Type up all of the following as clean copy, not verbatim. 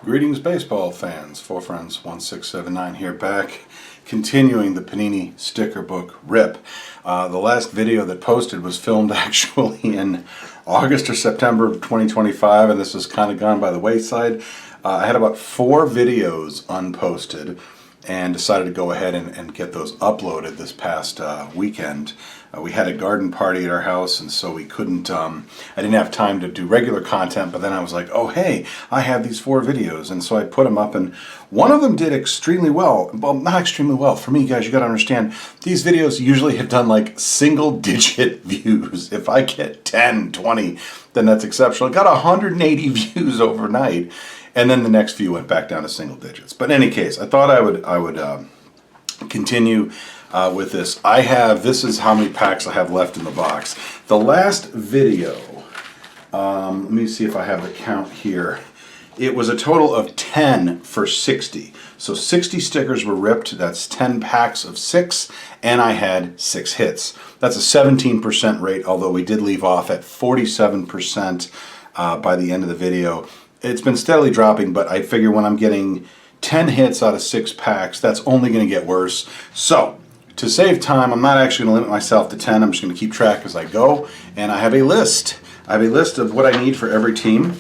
Greetings, baseball fans. Four Friends 1679 here, back continuing the Panini sticker book rip. The last video that posted was filmed actually in August or September of 2025, and this has kind of gone by the wayside. I had about 4 videos unposted and decided to go ahead and get those uploaded this past weekend. We had a garden party at our house, and so we couldn't, I didn't have time to do regular content, but then I was like, oh hey, I have these 4 videos, and so I put them up, and one of them did extremely well. Well, not extremely well. For me, guys, you gotta understand, these videos usually have done like single-digit views. If I get 10, 20, then that's exceptional. I got 180 views overnight, and then the next few went back down to single digits. But in any case, I thought I would continue with this. This is how many packs I have left in the box. The last video, let me see if I have the count here. It was a total of 10 for 60. So 60 stickers were ripped. That's 10 packs of 6, and I had 6 hits. That's a 17% rate, although we did leave off at 47% by the end of the video. It's been steadily dropping, but I figure when I'm getting 10 hits out of 6 packs, that's only going to get worse. So, to save time, I'm not actually going to limit myself to 10. I'm just going to keep track as I go, and I have a list. I have a list of what I need for every team.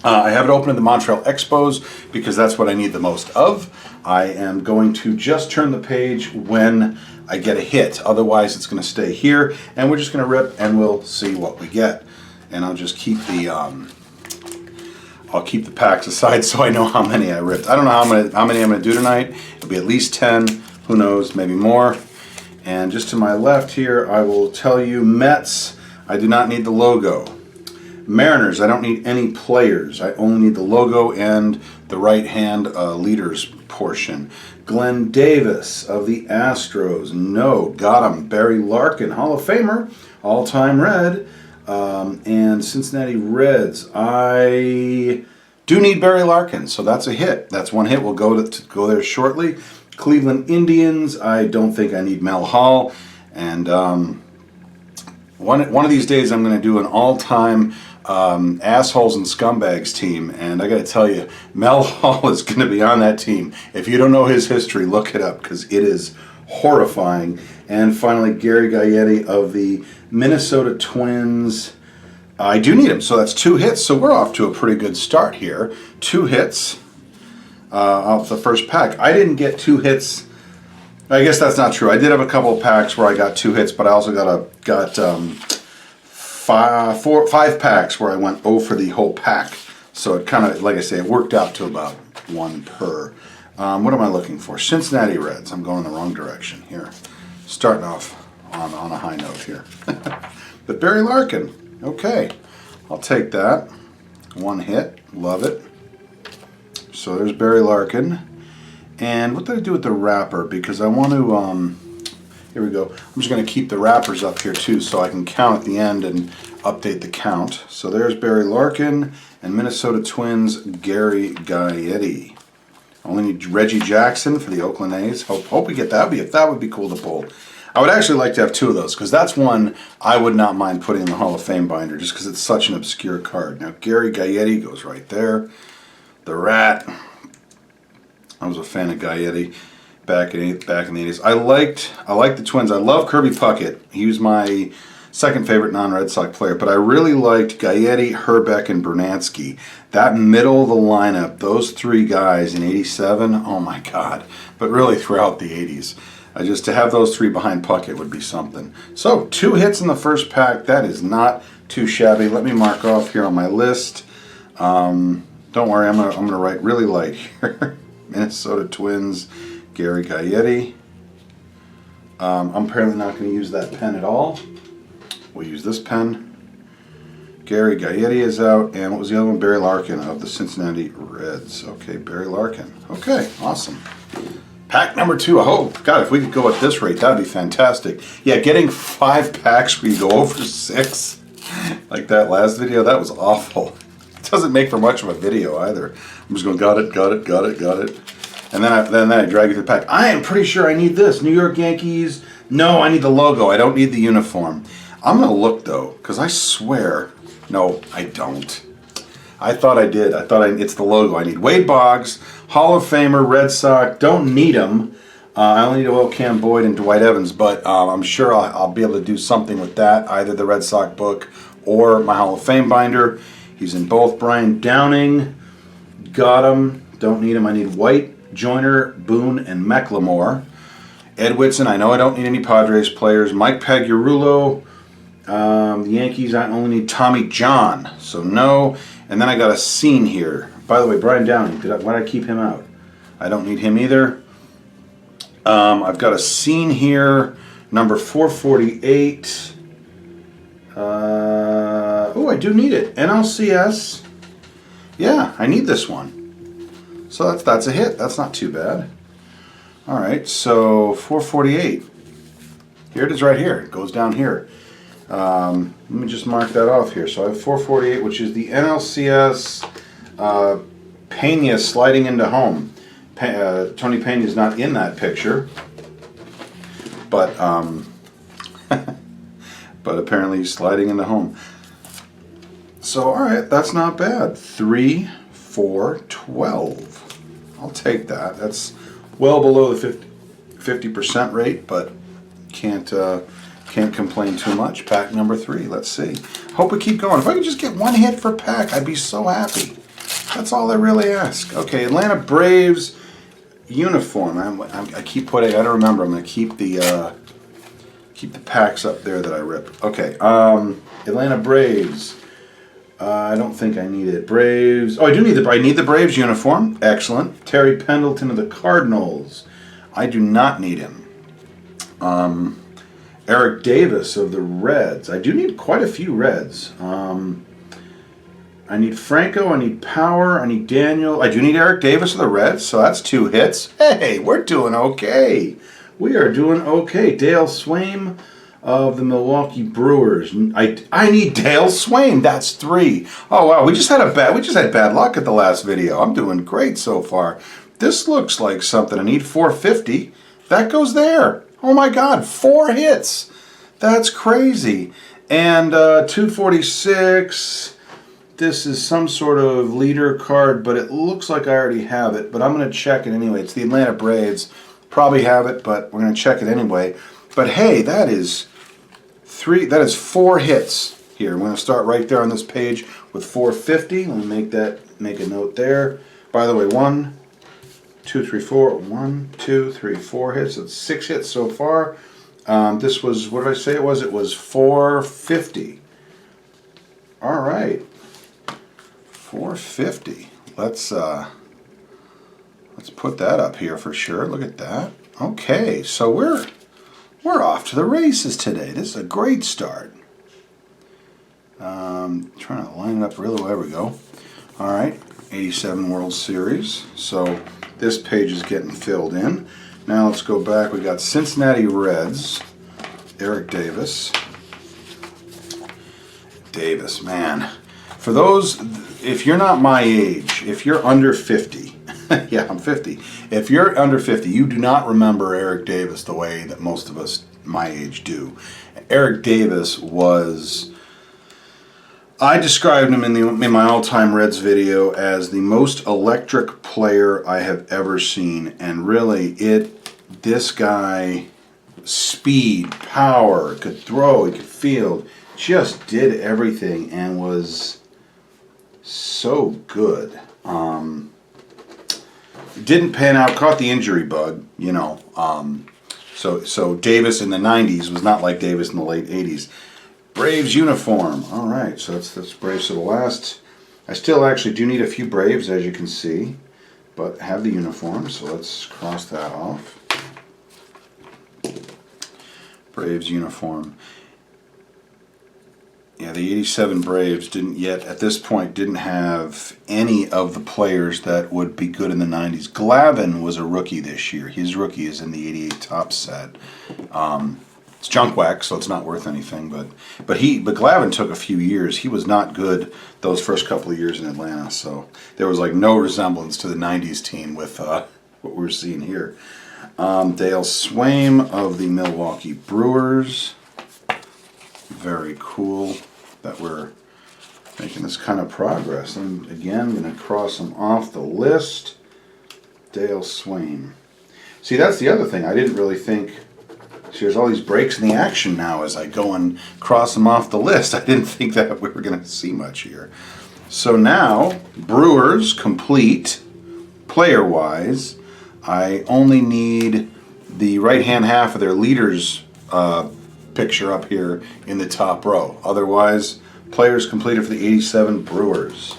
I have it open in the Montreal Expos because that's what I need the most of. I am going to just turn the page when I get a hit. Otherwise, it's going to stay here, and we're just going to rip, and we'll see what we get. And I'll just keep the I'll keep the packs aside so I know how many I ripped. I don't know how many I'm going to do tonight. It'll be at least 10. Who knows? Maybe more. And just to my left here, I will tell you Mets, I do not need the logo. Mariners, I don't need any players. I only need the logo and the right-hand leaders portion. Glenn Davis of the Astros, no, got him. Barry Larkin, Hall of Famer, all-time red. And Cincinnati Reds, I do need Barry Larkin, so that's a hit. That's one hit. We'll go there shortly. Cleveland Indians, I don't think I need Mel Hall. And one of these days I'm going to do an all-time assholes and scumbags team, and I got to tell you, Mel Hall is going to be on that team. If you don't know his history, look it up because it is horrifying. And finally, Gary Gaetti of the Minnesota Twins. I do need him, so that's 2 hits. So we're off to a pretty good start here. 2 hits off the first pack. I didn't get 2 hits. I guess that's not true. I did have a couple of packs where I got 2 hits, but I also got 5 packs where I went 0 for the whole pack. So it kind of, like I say, it worked out to about 1 per. What am I looking for? Cincinnati Reds. I'm going in the wrong direction here. Starting off on a high note here. But Barry Larkin, okay, I'll take that. 1 hit, love it. So there's Barry Larkin. And what did I do with the wrapper? Because I want to, here we go. I'm just going to keep the wrappers up here too so I can count at the end and update the count. So there's Barry Larkin and Minnesota Twins, Gary Gaetti. I only need Reggie Jackson for the Oakland A's. Hope we get that. That would be cool to pull. I would actually like to have 2 of those because that's one I would not mind putting in the Hall of Fame binder just because it's such an obscure card. Now Gary Gaetti goes right there. The Rat. I was a fan of Gaetti back in the 80s. I liked the Twins. I love Kirby Puckett. He was my second favorite non-Red Sox player, but I really liked Gaetti, Herbeck, and Bernansky. That middle of the lineup, those 3 guys in 87, oh my God. But really throughout the 80s. Just to have those 3 behind Puckett would be something. So 2 hits in the first pack. That is not too shabby. Let me mark off here on my list. Don't worry, I'm gonna write really light here. Minnesota Twins, Gary Gaetti. I'm apparently not going to use that pen at all. We'll use this pen. Gary Gaetti is out, and what was the other one? Barry Larkin of the Cincinnati Reds. Okay, Barry Larkin. Okay, awesome. Pack number 2. Oh, God, if we could go at this rate, that would be fantastic. Yeah, getting 5 packs where you go over 6, like that last video, that was awful. It doesn't make for much of a video either. I'm just going, got it. And then I drag it to the pack. I am pretty sure I need this. New York Yankees. No, I need the logo. I don't need the uniform. I'm going to look, though, because I swear, no, I don't. I thought I did. It's the logo I need. Wade Boggs, Hall of Famer, Red Sox. Don't need him. I only need Oil Cam Boyd and Dwight Evans, but I'm sure I'll be able to do something with that, either the Red Sox book or my Hall of Fame binder. He's in both. Brian Downing, got him. Don't need him. I need White, Joyner, Boone, and McLemore. Ed Whitson, I know I don't need any Padres players. Mike Pagliarulo, the Yankees, I only need Tommy John, so no. And then I got a scene here. By the way, Brian Downing, why did I keep him out? I don't need him either. I've got a scene here, number 448. Oh, I do need it. NLCS. Yeah, I need this one. So that's a hit. That's not too bad. All right, so 448. Here it is right here. It goes down here. Let me just mark that off here. So I have 448, which is the NLCS Pena sliding into home. Tony Pena is not in that picture, but but apparently he's sliding into home. So all right, that's not bad. 3, 4, 12. I'll take that. That's well below the 50% rate, but can't complain too much. Pack number 3. Let's see. Hope we keep going. If I could just get one hit per pack, I'd be so happy. That's all I really ask. Okay, Atlanta Braves uniform. I keep putting. I don't remember. I'm going to keep the packs up there that I rip. Okay. Atlanta Braves. I don't think I need it. Braves. Oh, I do need I need the Braves uniform. Excellent. Terry Pendleton of the Cardinals. I do not need him. Eric Davis of the Reds. I do need quite a few Reds. I need Franco. I need Power. I need Daniel. I do need Eric Davis of the Reds, so that's 2 hits. Hey, we're doing okay. We are doing okay. Dale Swaim of the Milwaukee Brewers. I need Dale Swaim. That's 3. Oh wow, we just had bad luck at the last video. I'm doing great so far. This looks like something. I need 450. That goes there. Oh my God, 4 hits. That's crazy. And 246. This is some sort of leader card, but it looks like I already have it. But I'm going to check it anyway. It's the Atlanta Braves. Probably have it, but we're going to check it anyway. But hey, that is 4 hits here. We're going to start right there on this page with 450. Let me make a note there. By the way, 1, 2, 3, 4. 1, 2, 3, 4 hits. It's 6 hits so far. This was, what did I say it was? It was 450. All right. 450. Let's put that up here for sure. Look at that. Okay, so we're off to the races today. This is a great start. Trying to line it up really well. There we go. All right, 87 World Series. So this page is getting filled in. Now let's go back. We got Cincinnati Reds. Eric Davis. Davis, man. For those, if you're not my age, if you're under 50, yeah, I'm 50. If you're under 50, you do not remember Eric Davis the way that most of us my age do. Eric Davis was, I described him in my all-time Reds video as the most electric player I have ever seen. And really, this guy, speed, power, could throw, he could field, just did everything and was so good. Didn't pan out, caught the injury bug, you know. So Davis in the 90s was not like Davis in the late 80s. Braves uniform. All right, so that's Braves to the last. I still actually do need a few Braves, as you can see, but have the uniform, so let's cross that off. Braves uniform. Yeah, the 87 Braves at this point, didn't have any of the players that would be good in the 90s. Glavine was a rookie this year. His rookie is in the 88 top set. It's junkwax, so it's not worth anything. But Glavine took a few years. He was not good those first couple of years in Atlanta. So there was like no resemblance to the 90s team with what we're seeing here. Dale Swaim of the Milwaukee Brewers. Very cool that we're making this kind of progress. And again, I'm going to cross them off the list. Dale Swain. See, that's the other thing. I didn't really think. See, there's all these breaks in the action now as I go and cross them off the list. I didn't think that we were going to see much here. So now, Brewers complete, player-wise. I only need the right-hand half of their leaders picture up here in the top row. Otherwise, players completed for the 87 Brewers.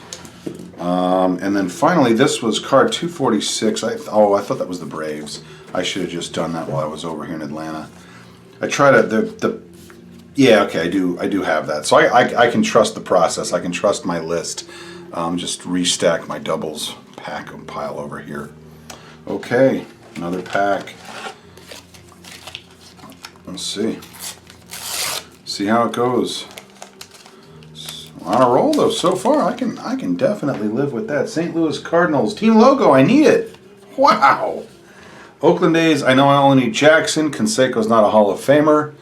And then finally, this was card 246. I thought that was the Braves. I should have just done that while I was over here in Atlanta. I try to yeah, okay, I do have that. So I can trust the process. I can trust my list. Just restack my doubles, pack them, pile over here. Okay, another pack. Let's see. See how it goes. On a roll though so far. I can definitely live with that. St. Louis Cardinals team logo. I need it. Wow. Oakland A's. I know I only need Jackson. Canseco's not a Hall of Famer,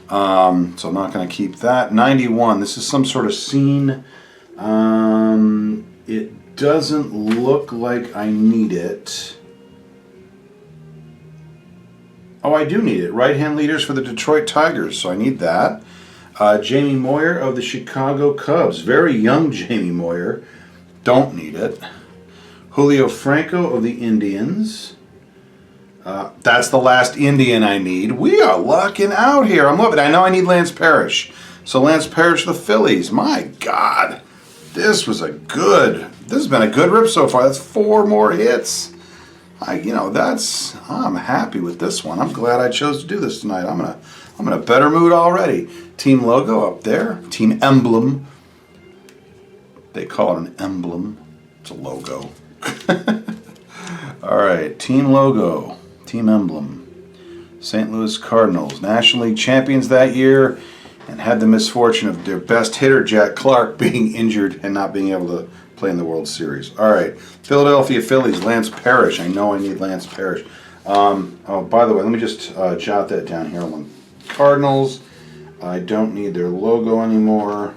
so I'm not going to keep that. 91. This is some sort of scene. It doesn't look like I need it. Oh, I do need it. Right-hand leaders for the Detroit Tigers, so I need that. Jamie Moyer of the Chicago Cubs. Very young Jamie Moyer. Don't need it. Julio Franco of the Indians. That's the last Indian I need. We are lucking out here. I'm loving it. I know I need Lance Parrish. So Lance Parrish of the Phillies. My God. This has been a good rip so far. That's 4 more hits. I'm happy with this one. I'm glad I chose to do this tonight. I'm in a better mood already. Team logo up there. Team emblem. They call it an emblem. It's a logo. All right, team logo, team emblem. St. Louis Cardinals, National League champions that year, and had the misfortune of their best hitter, Jack Clark, being injured and not being able to play in the World Series. All right, Philadelphia Phillies, Lance Parrish. I know I need Lance Parrish. Oh, by the way, let me just jot that down here. Cardinals, I don't need their logo anymore.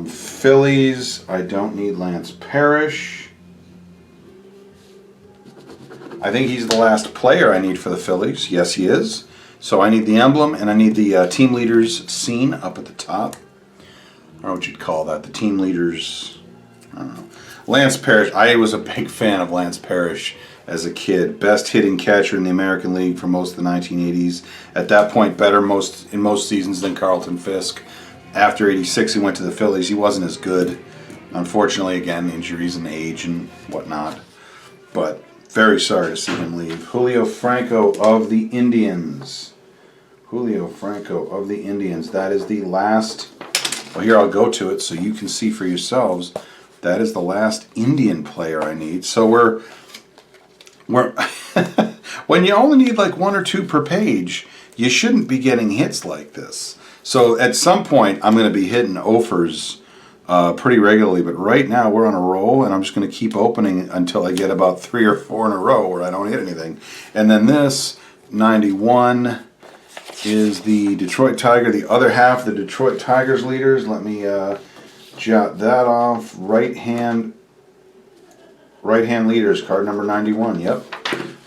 Phillies, I don't need Lance Parrish. I think he's the last player I need for the Phillies. Yes, he is. So I need the emblem, and I need the team leaders scene up at the top. I don't know what you'd call that. The team leaders, I don't know. Lance Parrish, I was a big fan of Lance Parrish as a kid. Best hitting catcher in the American League for most of the 1980s. At that point, better in most seasons than Carlton Fisk. After 86, he went to the Phillies. He wasn't as good. Unfortunately, again, injuries and age and whatnot. But very sorry to see him leave. Julio Franco of the Indians. Julio Franco of the Indians. That is the last. Well, here I'll go to it so you can see for yourselves. That is the last Indian player I need. So we're when you only need like 1 or 2 per page, you shouldn't be getting hits like this. So at some point, I'm going to be hitting offers pretty regularly, but right now we're on a roll, and I'm just going to keep opening until I get about 3 or 4 in a row where I don't hit anything. And then this 91 is the Detroit Tiger, the other half of the Detroit Tigers leaders. Let me jot that off. Right hand leaders, card number 91. Yep.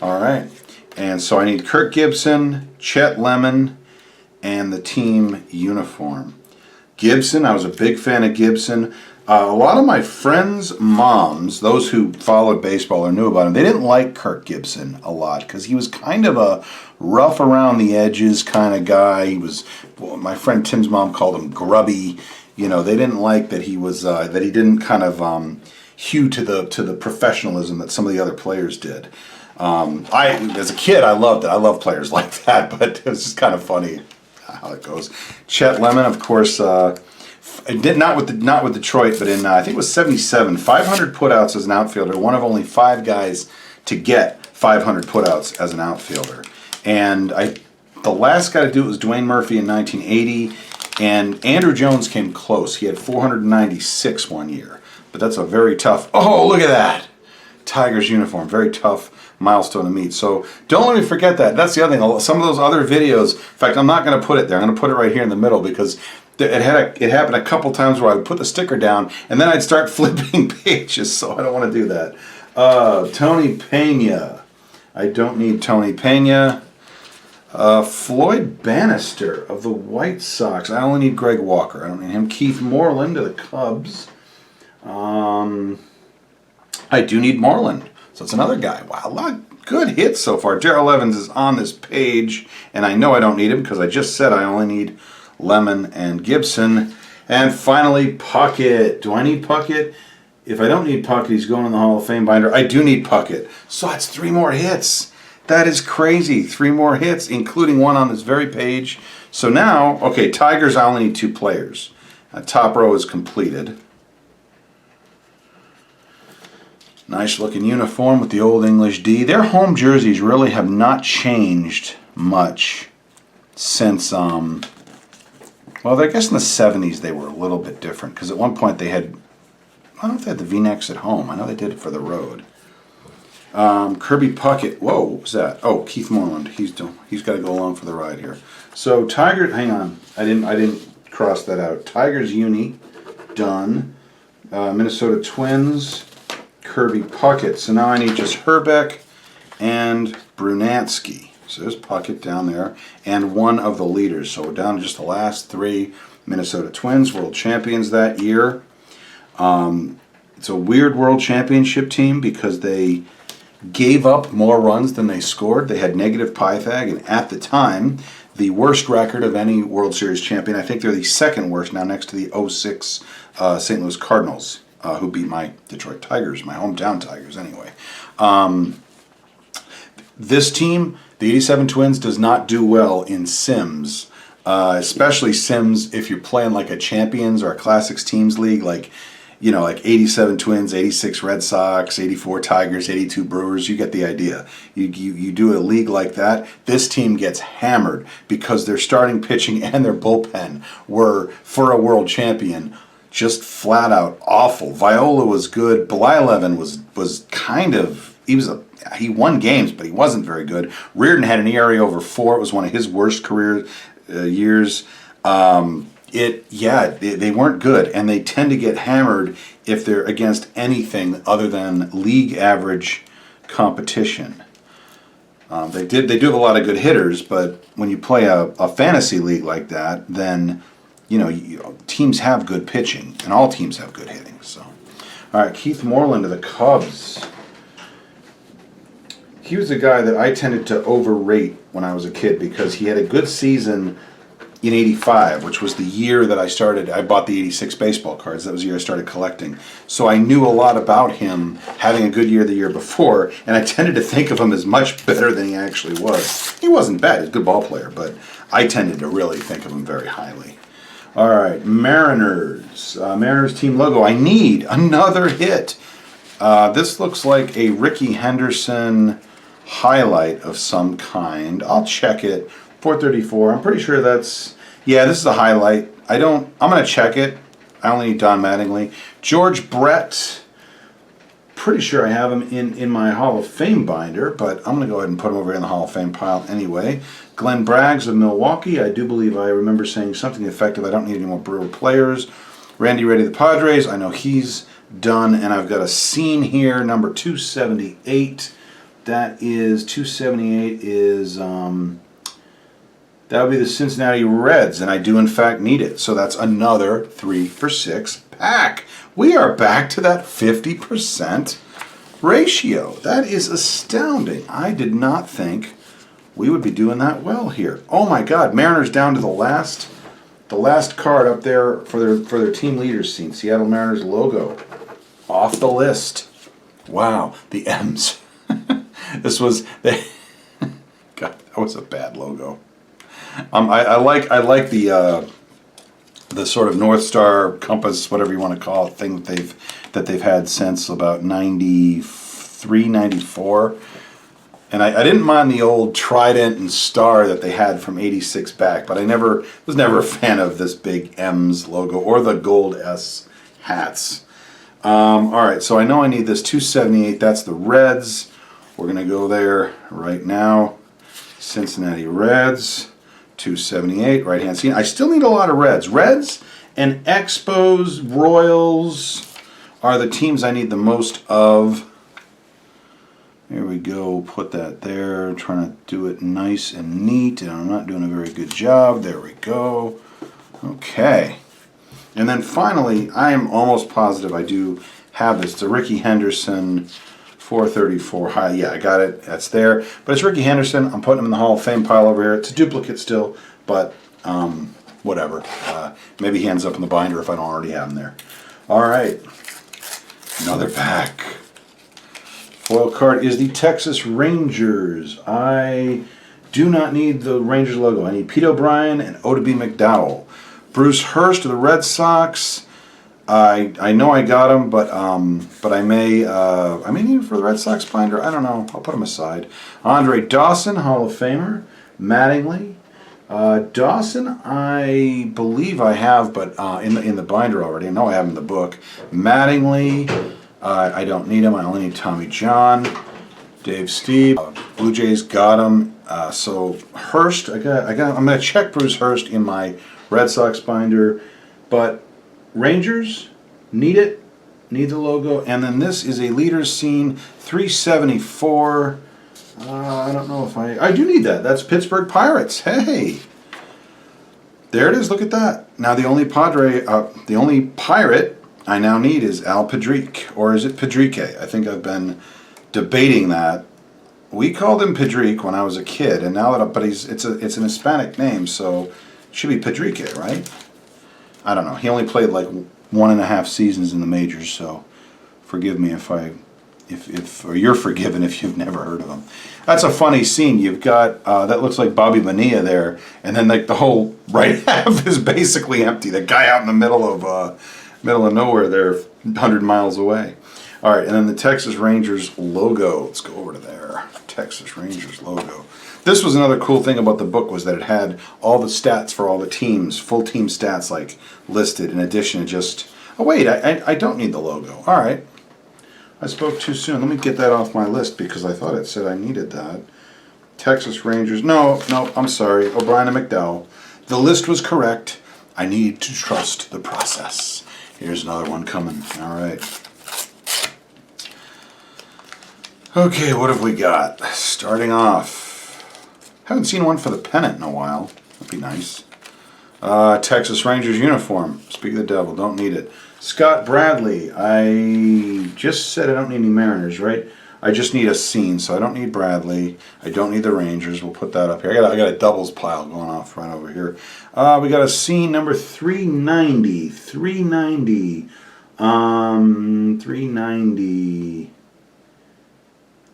All right. And so I need Kirk Gibson, Chet Lemon, and the team uniform. Gibson, I was a big fan of Gibson. A lot of my friends' moms, those who followed baseball or knew about him, they didn't like Kirk Gibson a lot because he was kind of a rough around the edges kind of guy. He was, well, my friend Tim's mom called him grubby. You know, they didn't like that he was that he didn't kind of hew to the professionalism that some of the other players did. As a kid, I loved it. I love players like that, but it was just kind of funny how it goes. Chet Lemon, of course, not with Detroit, but in I think it was '77, 500 putouts as an outfielder. One of only 5 guys to get 500 putouts as an outfielder. And the last guy to do it was Dwayne Murphy in 1980, and Andrew Jones came close. He had 496 one year, but that's a very tough. Oh, look at that! Tigers uniform, very tough milestone to meet. So don't let me forget that. That's the other thing. Some of those other videos, in fact, I'm not going to put it there. I'm going to put it right here in the middle because It happened a couple times where I would put the sticker down and then I'd start flipping pages, so I don't want to do that. Tony Pena. I don't need Tony Pena. Floyd Bannister of the White Sox. I only need Greg Walker. I don't need him. Keith Moreland of the Cubs. I do need Moreland. So it's another guy. Wow, a lot of good hits so far. Darrell Evans is on this page, and I know I don't need him because I just said I only need Lemon and Gibson. And finally, Puckett. Do I need Puckett? If I don't need Puckett, he's going in the Hall of Fame binder. I do need Puckett. So that's 3 more hits. That is crazy. 3 more hits, including one on this very page. So now, okay, Tigers, I only need 2 players. Top row is completed. Nice looking uniform with the Old English D. Their home jerseys really have not changed much since, well, I guess in the 70s they were a little bit different, because at one point they had, I don't know if they had the V-necks at home. I know they did it for the road. Kirby Puckett. Whoa, what was that? Oh, Keith Moreland. He's got to go along for the ride here. So Tigers, hang on. I didn't cross that out. Tigers uni, done. Minnesota Twins, Kirby Puckett. So now I need just Herbeck and Brunansky. So there's Puckett down there. And one of the leaders. So we're down to just the last 3. Minnesota Twins, world champions that year. It's a weird world championship team because they gave up more runs than they scored. They had negative Pythag, and at the time, the worst record of any World Series champion. I think they're the second worst now, next to the 06 St. Louis Cardinals, who beat my Detroit Tigers, my hometown Tigers anyway. This team, the 87 Twins, does not do well in Sims, especially Sims if you're playing like a Champions or a Classics Teams League, like 87 Twins, 86 Red Sox, 84 Tigers, 82 Brewers. You get the idea. You do a league like that, this team gets hammered because their starting pitching and their bullpen were, for a world champion, just flat out awful. Viola was good. Blyleven was kind of, he won games, but he wasn't very good. Reardon had an ERA over 4. It was one of his worst career years. They weren't good, and they tend to get hammered if they're against anything other than league average competition. They do have a lot of good hitters, but when you play a fantasy league like that, then teams have good pitching, and all teams have good hitting. So, all right, Keith Moreland of the Cubs. He was a guy that I tended to overrate when I was a kid because he had a good season in 85, which was the year that I bought the 86 baseball cards. That was the year I started collecting. So I knew a lot about him having a good year the year before, and I tended to think of him as much better than he actually was. He wasn't bad, he was a good ball player, but I tended to really think of him very highly. All right, Mariners. Mariners team logo. I need another hit. This looks like a Ricky Henderson highlight of some kind. I'll check it. 434. I'm pretty sure that's, this is a highlight. I'm going to check it. I only need Don Mattingly. George Brett. Pretty sure I have him in my Hall of Fame binder, but I'm going to go ahead and put him over in the Hall of Fame pile anyway. Glenn Braggs of Milwaukee. I do believe I remember saying something effective. I don't need any more Brewer players. Randy Reddy of the Padres. I know he's done, and I've got a scene here, number 278. That is, 278 is, that would be the Cincinnati Reds, and I do in fact need it. So that's another 3 for 6 pack. We are back to that 50% ratio. That is astounding. I did not think we would be doing that well here. Oh my God, Mariners down to the last card up there for their team leaders scene. Seattle Mariners logo off the list. Wow, the M's. God, that was a bad logo. I like the sort of North Star compass, whatever you want to call it, thing that they've had since about 93, 94. And I didn't mind the old trident and star that they had from 86 back, but I was never a fan of this big M's logo or the gold S hats. All right, so I know I need this 278. That's the Reds. We're going to go there right now. Cincinnati Reds. 278, right-hand scene. I still need a lot of Reds. Reds and Expos, Royals are the teams I need the most of. There we go, put that there. I'm trying to do it nice and neat, and I'm not doing a very good job. There we go. Okay. And then finally, I am almost positive I do have this. It's a Ricky Henderson 434 high. Yeah, I got it. That's there. But it's Ricky Henderson. I'm putting him in the Hall of Fame pile over here. It's a duplicate still, but whatever. Maybe he ends up in the binder if I don't already have him there. All right. Another pack. Foil card is the Texas Rangers. I do not need the Rangers logo. I need Pete O'Brien and O.B. McDowell. Bruce Hurst of the Red Sox. I know I got him, but I may need him for the Red Sox binder. I don't know. I'll put him aside. Andre Dawson, Hall of Famer. Mattingly. Dawson, I believe I have, but in the binder already. I know I have him in the book. Mattingly. I don't need him. I only need Tommy John. Dave Steve. Blue Jays got him. So Hurst, I'm going to check Bruce Hurst in my Red Sox binder. But Rangers, need it. Need the logo. And then this is a Leaders Scene 374. I don't know if I do need that. That's Pittsburgh Pirates. Hey. There it is. Look at that. Now the only Pirate I now need is Al Pedrique, or is it Pedrique? I think I've been debating that. We called him Pedrique when I was a kid, and now that it's an Hispanic name, so it should be Pedrique, right? I don't know. He only played like 1.5 seasons in the majors, so forgive me or you're forgiven if you've never heard of him. That's a funny scene. You've got that looks like Bobby Bonilla there, and then like the whole right half is basically empty. The guy out in the middle of nowhere there, 100 miles away. All right, and then the Texas Rangers logo. Let's go over to there. Texas Rangers logo. This was another cool thing about the book, was that it had all the stats for all the teams, full team stats like listed, in addition to just, oh wait, I don't need the logo. All right. I spoke too soon. Let me get that off my list because I thought it said I needed that. Texas Rangers. No, I'm sorry. O'Brien and McDowell. The list was correct. I need to trust the process. Here's another one coming. All right. Okay, what have we got? Starting off. Haven't seen one for the pennant in a while. That'd be nice. Texas Rangers uniform. Speak of the devil. Don't need it. Scott Bradley. I just said I don't need any Mariners, right? I just need a scene, so I don't need Bradley. I don't need the Rangers. We'll put that up here. I got a doubles pile going off right over here. We got a scene number 390. 390. 390.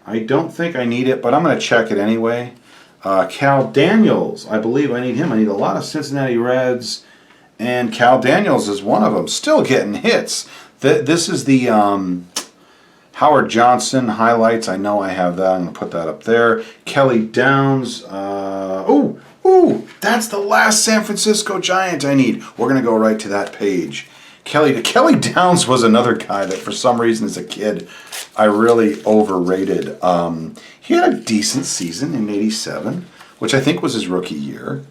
I don't think I need it, but I'm going to check it anyway. Cal Daniels. I believe I need him. I need a lot of Cincinnati Reds, and Cal Daniels is one of them. Still getting hits. This is the Howard Johnson highlights. I know I have that. I'm going to put that up there. Kelly Downs. Ooh, that's the last San Francisco Giant I need. We're going to go right to that page. Kelly Downs was another guy that for some reason as a kid I really overrated. He had a decent season in '87, which I think was his rookie year.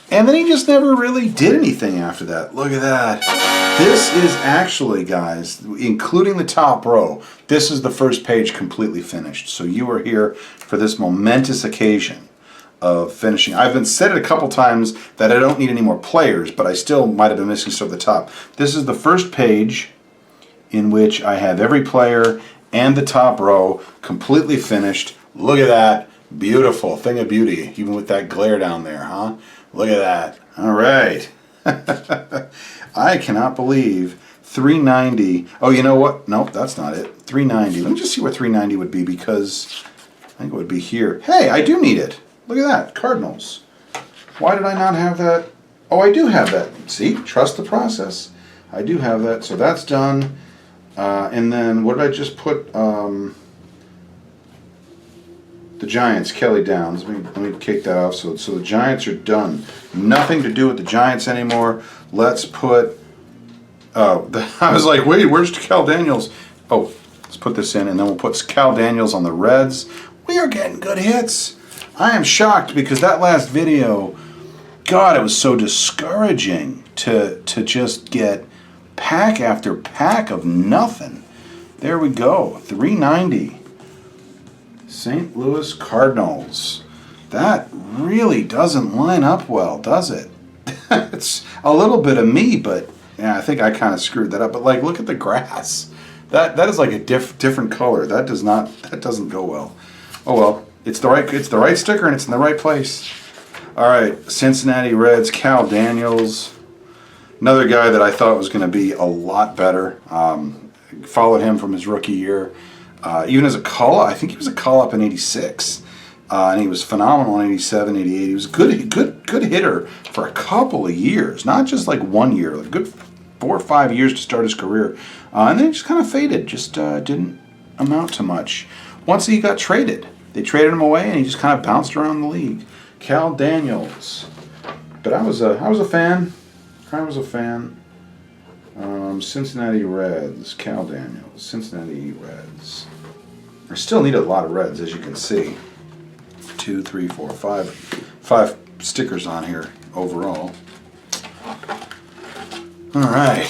And then he just never really did anything after that. Look at that. This is actually, guys, including the top row, this is the first page completely finished. So you are here for this momentous occasion of finishing. I've been said it a couple times that I don't need any more players, but I still might have been missing stuff at the top. This is the first page in which I have every player and the top row completely finished. Look at that. Beautiful. Thing of beauty, even with that glare down there, huh? Look at that. All right. I cannot believe 390. Oh, you know what? Nope, that's not it. 390. Let me just see where 390 would be, because I think it would be here. Hey, I do need it. Look at that. Cardinals. Why did I not have that? Oh, I do have that. See? Trust the process. I do have that. So that's done. And then what did I just put? The Giants, Kelly Downs. Let me kick that off. So the Giants are done. Nothing to do with the Giants anymore. Let's put. I was like, wait, where's Cal Daniels? Oh, let's put this in, and then we'll put Cal Daniels on the Reds. We are getting good hits. I am shocked because that last video, God, it was so discouraging to just get pack after pack of nothing. There we go, 390. St. Louis Cardinals. That really doesn't line up well, does it? It's a little bit of me, but yeah, I think I kind of screwed that up. But like, look at the grass. That is like a different color. That doesn't go well. Oh well, it's the right sticker and it's in the right place. All right, Cincinnati Reds, Cal Daniels. Another guy that I thought was going to be a lot better. Followed him from his rookie year. Even as a call-up, I think he was a call-up in '86. And he was phenomenal in '87, '88. He was a good hitter for a couple of years, not just like 1 year, like a good 4 or 5 years to start his career. And then he just kind of faded, just didn't amount to much. Once he got traded, they traded him away, and he just kind of bounced around the league. Cal Daniels, but I was a fan. I was a fan. Cincinnati Reds, Cal Daniels, Cincinnati Reds. I still need a lot of Reds, as you can see. 2, 3, 4, 5 stickers on here overall. All right.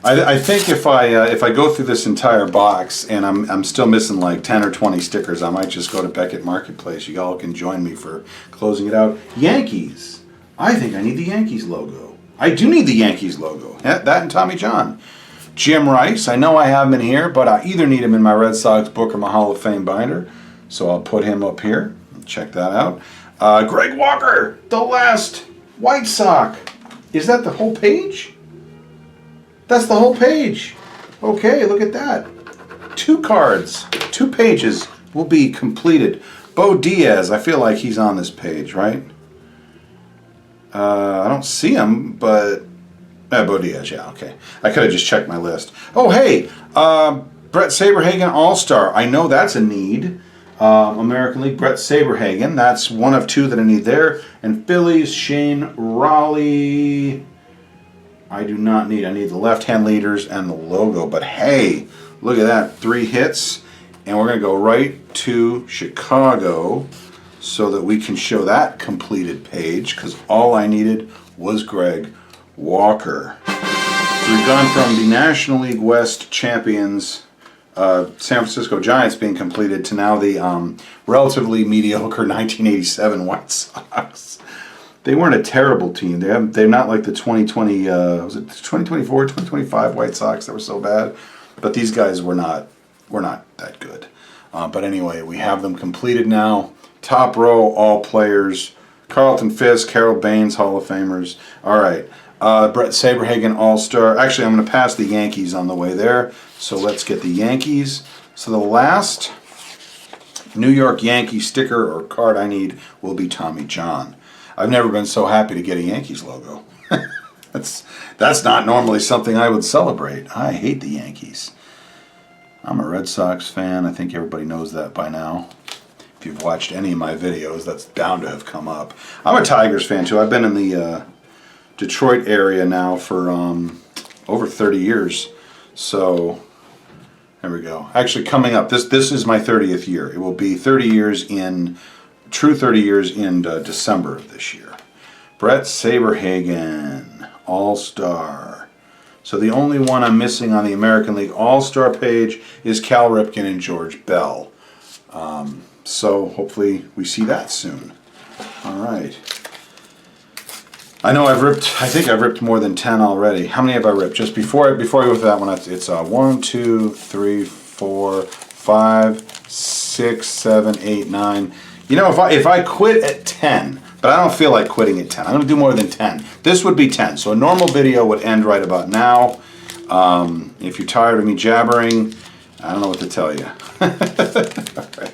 I think if I go through this entire box and I'm still missing like 10 or 20 stickers, I might just go to Beckett Marketplace. You all can join me for closing it out. Yankees. I think I need the Yankees logo. I do need the Yankees logo. Yeah, that and Tommy John. Jim Rice. I know I have him in here, but I either need him in my Red Sox book or my Hall of Fame binder. So I'll put him up here. Check that out. Greg Walker, the last White Sox. Is that the whole page? That's the whole page. Okay, look at that. 2 cards, 2 pages will be completed. Bo Diaz, I feel like he's on this page, right? I don't see him, but... Bo Diaz, yeah, okay. I could have just checked my list. Oh, hey, Brett Saberhagen All-Star. I know that's a need. American League, Brett Saberhagen. That's one of 2 that I need there. And Phillies, Shane Raleigh. I do not need. I need the left-hand leaders and the logo. But hey, look at that. 3 hits. And we're going to go right to Chicago so that we can show that completed page, because all I needed was Greg Walker. So we've gone from the National League West champions, San Francisco Giants, being completed, to now the relatively mediocre 1987 White Sox. They weren't a terrible team. They're not like the 2020, was it 2024, 2025 White Sox that were so bad. But these guys were not that good. But anyway, we have them completed now. Top row, all players. Carlton Fisk, Carol Baines, Hall of Famers. All right. Brett Saberhagen, All-Star. Actually, I'm going to pass the Yankees on the way there. So let's get the Yankees. So the last New York Yankee sticker or card I need will be Tommy John. I've never been so happy to get a Yankees logo. That's not normally something I would celebrate. I hate the Yankees. I'm a Red Sox fan. I think everybody knows that by now. If you've watched any of my videos, that's bound to have come up. I'm a Tigers fan too. I've been in the Detroit area now for over 30 years. So there we go. Actually, coming up, this is my 30th year. It will be 30 years in December of this year. Brett Saberhagen, All-Star. So the only one I'm missing on the American League All-Star page is Cal Ripken and George Bell. So hopefully we see that soon. All right. I know I think I've ripped more than 10 already. How many have I ripped? Just before I go with that one, it's 1, 2, 3, 4, 5, 6, 7, 8, 9. You know, if I quit at 10, but I don't feel like quitting at 10. I'm going to do more than 10. This would be 10. So a normal video would end right about now. If you're tired of me jabbering, I don't know what to tell you. All right.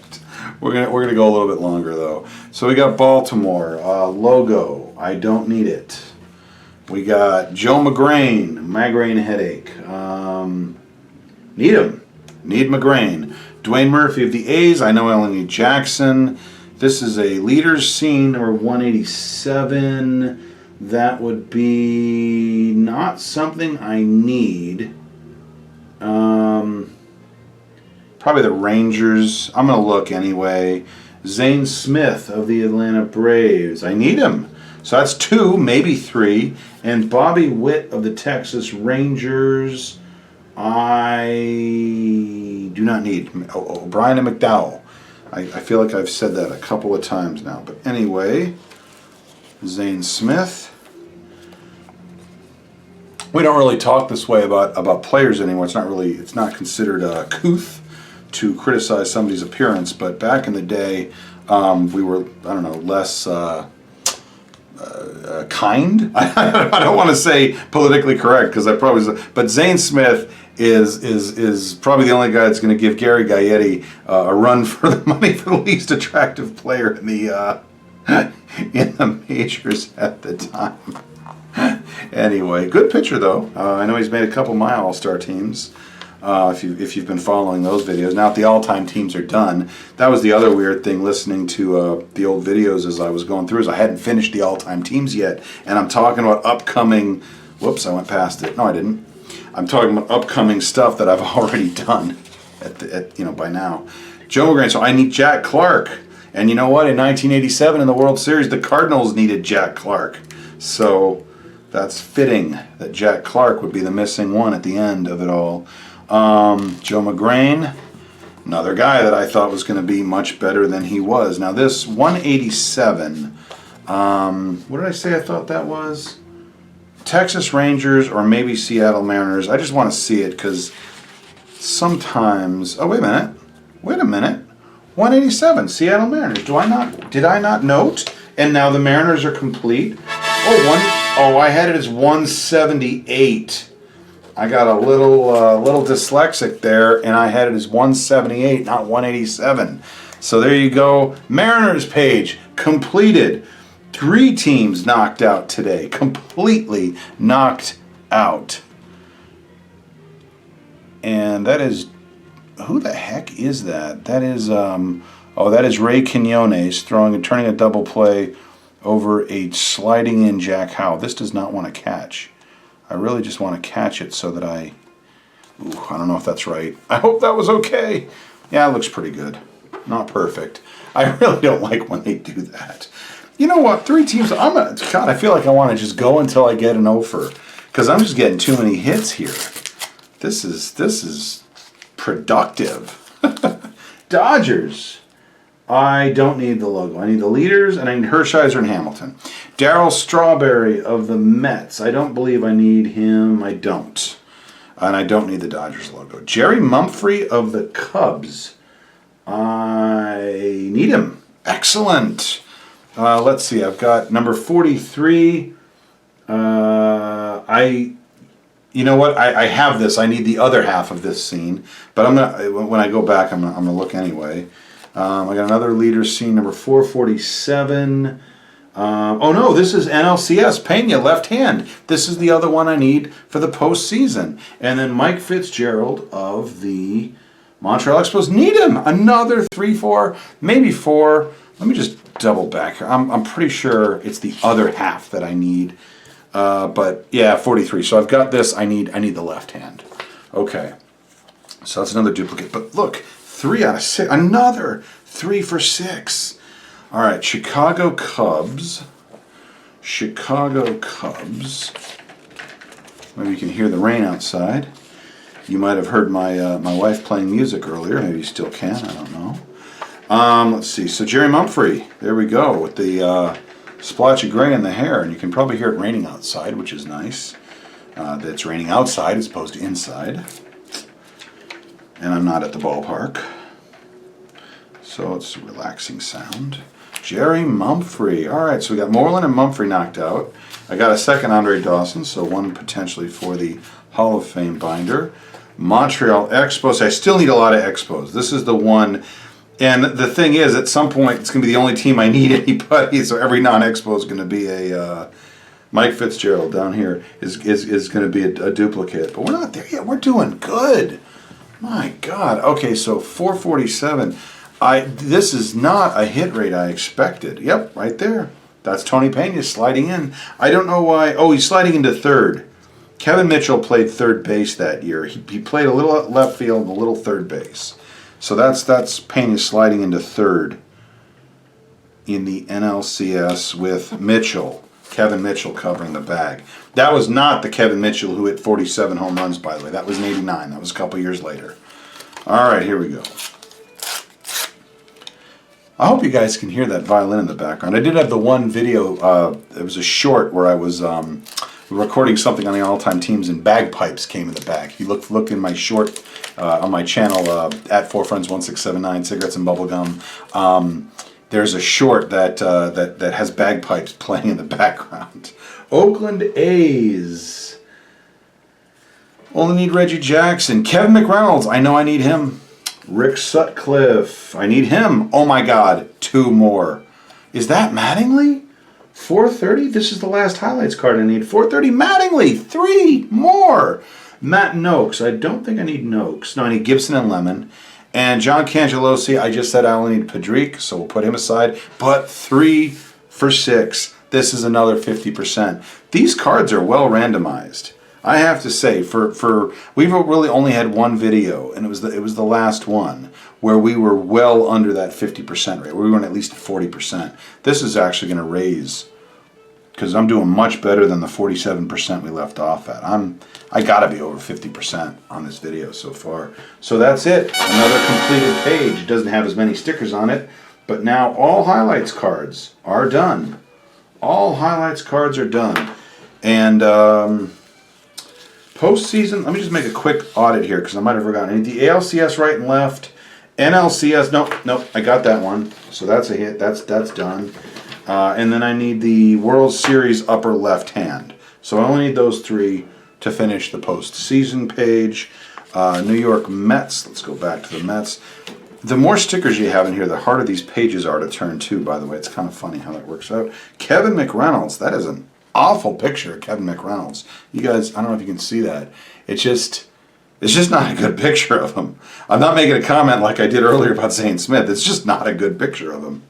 We're gonna go a little bit longer though. So we got Baltimore logo. I don't need it. We got Joe migraine headache. Need him. Need migraine. Dwayne Murphy of the A's. I know I only need Jackson. This is a leaders scene number 187. That would be not something I need. Probably the Rangers. I'm going to look anyway. Zane Smith of the Atlanta Braves. I need him. So that's 2, maybe 3. And Bobby Witt of the Texas Rangers, I do not need. O'Brien and McDowell. I feel like I've said that a couple of times now. But anyway, Zane Smith. We don't really talk this way about players anymore. It's not considered couth to criticize somebody's appearance. But back in the day, we were, I don't know, less kind. I don't want to say politically correct because I probably. But Zane Smith is probably the only guy that's going to give Gary Gaetti a run for the money for the least attractive player in the majors at the time. Anyway, good pitcher though. I know he's made a couple of my All-Star teams. If you've been following those videos. Now that the all-time teams are done, that was the other weird thing listening to the old videos as I was going through, is I hadn't finished the all-time teams yet, and I'm talking about upcoming. Whoops, I went past it. No, I didn't. I'm talking about upcoming stuff that I've already done by now. Joe McGrain. So I need Jack Clark, and you know what? In 1987 in the World Series, the Cardinals needed Jack Clark. So that's fitting that Jack Clark would be the missing one at the end of it all. Joe McGrain, another guy that I thought was going to be much better than he was. Now this 187, what did I say I thought that was? Texas Rangers or maybe Seattle Mariners. I just want to see it because sometimes. Oh, wait a minute. 187 Seattle Mariners. Did I not note? And now the Mariners are complete. I had it as 178. I got a little dyslexic there, and I had it as 178, not 187. So there you go. Mariners page completed. 3 teams knocked out today. Completely knocked out. And that is, who the heck is that? That is, that is Ray Quinones turning a double play over a sliding in Jack Howe. This does not want to catch. I really just want to catch it so that I don't know if that's right. I hope that was okay. Yeah, it looks pretty good. Not perfect. I really don't like when they do that. You know what? 3 teams. God, I feel like I want to just go until I get an offer because I'm just getting too many hits here. This is productive. Dodgers. I don't need the logo. I need the leaders, and I need Hershiser and Hamilton. Darryl Strawberry of the Mets. I don't believe I need him. I don't. And I don't need the Dodgers logo. Jerry Mumphrey of the Cubs. I need him. Excellent. Let's see. I've got number 43. You know what? I have this. I need the other half of this scene. But when I go back, I'm gonna look anyway. I got another leader scene, number 447. No, this is NLCS. Pena, left hand. This is the other one I need for the postseason. And then Mike Fitzgerald of the Montreal Expos. Need him. Another 3, 4, maybe 4. Let me just double back here. I'm pretty sure it's the other half that I need. But yeah, 43. So I've got this. I need the left hand. Okay. So that's another duplicate. But look, 3 out of 6. Another 3 for 6. All right, Chicago Cubs. Maybe you can hear the rain outside. You might have heard my wife playing music earlier. Maybe you still can. I don't know. Let's see. So Jerry Mumphrey. There we go with the splotch of gray in the hair, and you can probably hear it raining outside, which is nice. That it's raining outside as opposed to inside. And I'm not at the ballpark. So it's a relaxing sound. Jerry Mumphrey. All right, so we got Moreland and Mumphrey knocked out. I got a second Andre Dawson, so one potentially for the Hall of Fame binder. Montreal Expos. I still need a lot of Expos. This is the one. And the thing is, at some point, it's going to be the only team I need anybody. So every non-Expo is going to be a Mike Fitzgerald down here is going to be a duplicate. But we're not there yet. We're doing good. My God. Okay, so 447. This is not a hit rate I expected. Yep, right there. That's Tony Pena sliding in. I don't know why. Oh, he's sliding into third. Kevin Mitchell played third base that year. He played a little left field and a little third base. So that's Pena sliding into third in the NLCS with Mitchell. Kevin Mitchell covering the bag. That was not the Kevin Mitchell who hit 47 home runs, by the way. That was in '89. That was a couple years later. All right, here we go. I hope you guys can hear that violin in the background. I did have the one video, it was a short where I was recording something on the all-time teams and bagpipes came in the back. You look in my short on my channel, at 4friends1679, Cigarettes and Bubblegum. There's a short that has bagpipes playing in the background. Oakland A's. Only need Reggie Jackson. Kevin McReynolds, I know I need him. Rick Sutcliffe, I need him. Oh my God, 2 more. Is that Mattingly? 430? This is the last highlights card I need. 430 Mattingly, 3 more. Matt Noakes, I don't think I need Noakes. No, I need Gibson and Lemon. And John Cangelosi, I just said I only need Pedrique, so we'll put him aside. But 3 for 6. This is another 50%. These cards are well randomized. I have to say, we've really only had one video, and it was the last one where we were well under that 50% rate. We were at least 40%. This is actually going to raise because I'm doing much better than the 47% we left off at. I got to be over 50% on this video so far. So that's it. Another completed page. It doesn't have as many stickers on it, but now all highlights cards are done. All highlights cards are done, and. Postseason, let me just make a quick audit here because I might have forgotten. I need the ALCS right and left. NLCS, nope, I got that one. So that's a hit, that's done. And then I need the World Series upper left hand. So I only need those 3 to finish the postseason page. New York Mets, let's go back to the Mets. The more stickers you have in here, the harder these pages are to turn to, by the way. It's kind of funny how that works out. Kevin McReynolds, that is an awful picture of Kevin McReynolds. You guys, I don't know if you can see that. It's just not a good picture of him. I'm not making a comment like I did earlier about Zane Smith. It's just not a good picture of him.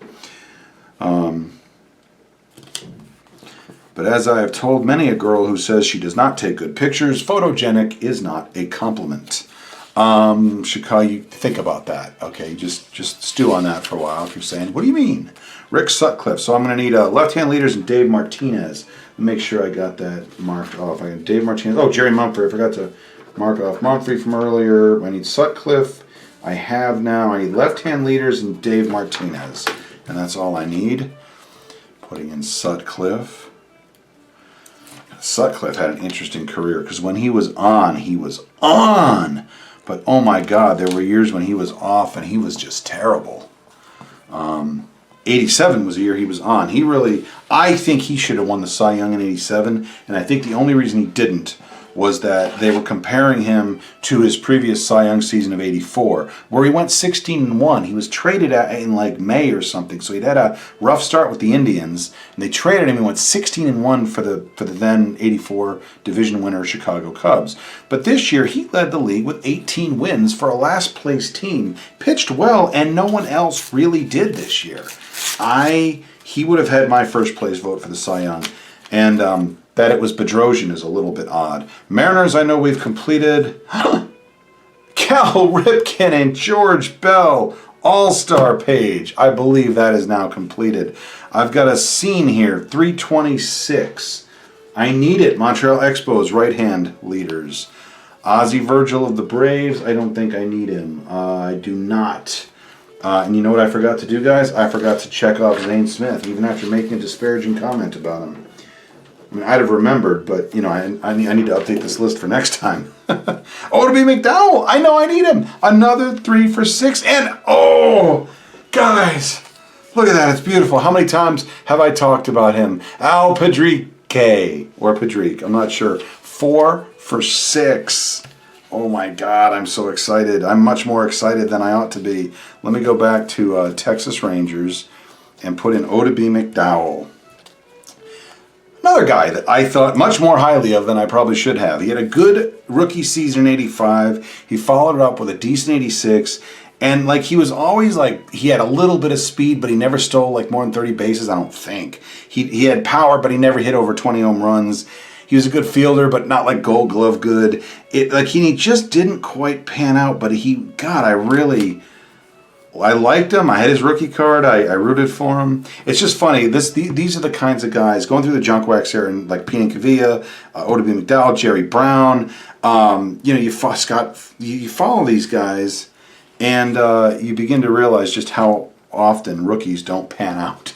But as I have told many a girl who says she does not take good pictures, photogenic is not a compliment. Chicago, think about that. Okay, just stew on that for a while. If you're saying, what do you mean? Rick Sutcliffe. So I'm going to need left-hand leaders and Dave Martinez. Make sure I got that marked off. I got Dave Martinez. Oh, Jerry Mumphrey. I forgot to mark off Mumphrey from earlier. I need Sutcliffe. I have now. I need left-hand leaders and Dave Martinez. And that's all I need. Putting in Sutcliffe. Sutcliffe had an interesting career because when he was on, he was on. But oh my God, there were years when he was off and he was just terrible. 87 was the year he was on. I think he should have won the Cy Young in 87, and I think the only reason he didn't was that they were comparing him to his previous Cy Young season of 84, where he went 16-1. He was traded in like May or something, so he'd had a rough start with the Indians, and they traded him. He went 16-1 for the then 84 division winner Chicago Cubs. But this year, he led the league with 18 wins for a last-place team. Pitched well, and no one else really did this year. He would have had my first-place vote for the Cy Young, and that it was Bedrosian is a little bit odd. Mariners, I know we've completed. Cal Ripken and George Bell, All-Star page. I believe that is now completed. I've got a scene here, 326. I need it. Montreal Expos, right-hand leaders. Ozzie Virgil of the Braves, I don't think I need him. I do not. And you know what I forgot to do, guys? I forgot to check off Zane Smith, even after making a disparaging comment about him. I mean, I'd have remembered, but, you know, I need to update this list for next time. O.B. McDowell, I know I need him. Another 3 for 6. And, oh, guys, look at that. It's beautiful. How many times have I talked about him? Al Pedrique, or Pedrique, I'm not sure. 4 for 6. Oh, my God, I'm so excited. I'm much more excited than I ought to be. Let me go back to Texas Rangers and put in O.B. McDowell. Another guy that I thought much more highly of than I probably should have. He had a good rookie season in 85. He followed it up with a decent 86. And like he was always like, he had a little bit of speed, but he never stole like more than 30 bases, I don't think. He had power, but he never hit over 20 home runs. He was a good fielder, but not like Gold Glove good. He just didn't quite pan out, but God, I liked him. I had his rookie card. I rooted for him. It's just funny. These are the kinds of guys going through the junkwax here, and like Pete Cavilla, O.W. McDowell, Jerry Brown. You know, you follow these guys, and you begin to realize just how often rookies don't pan out.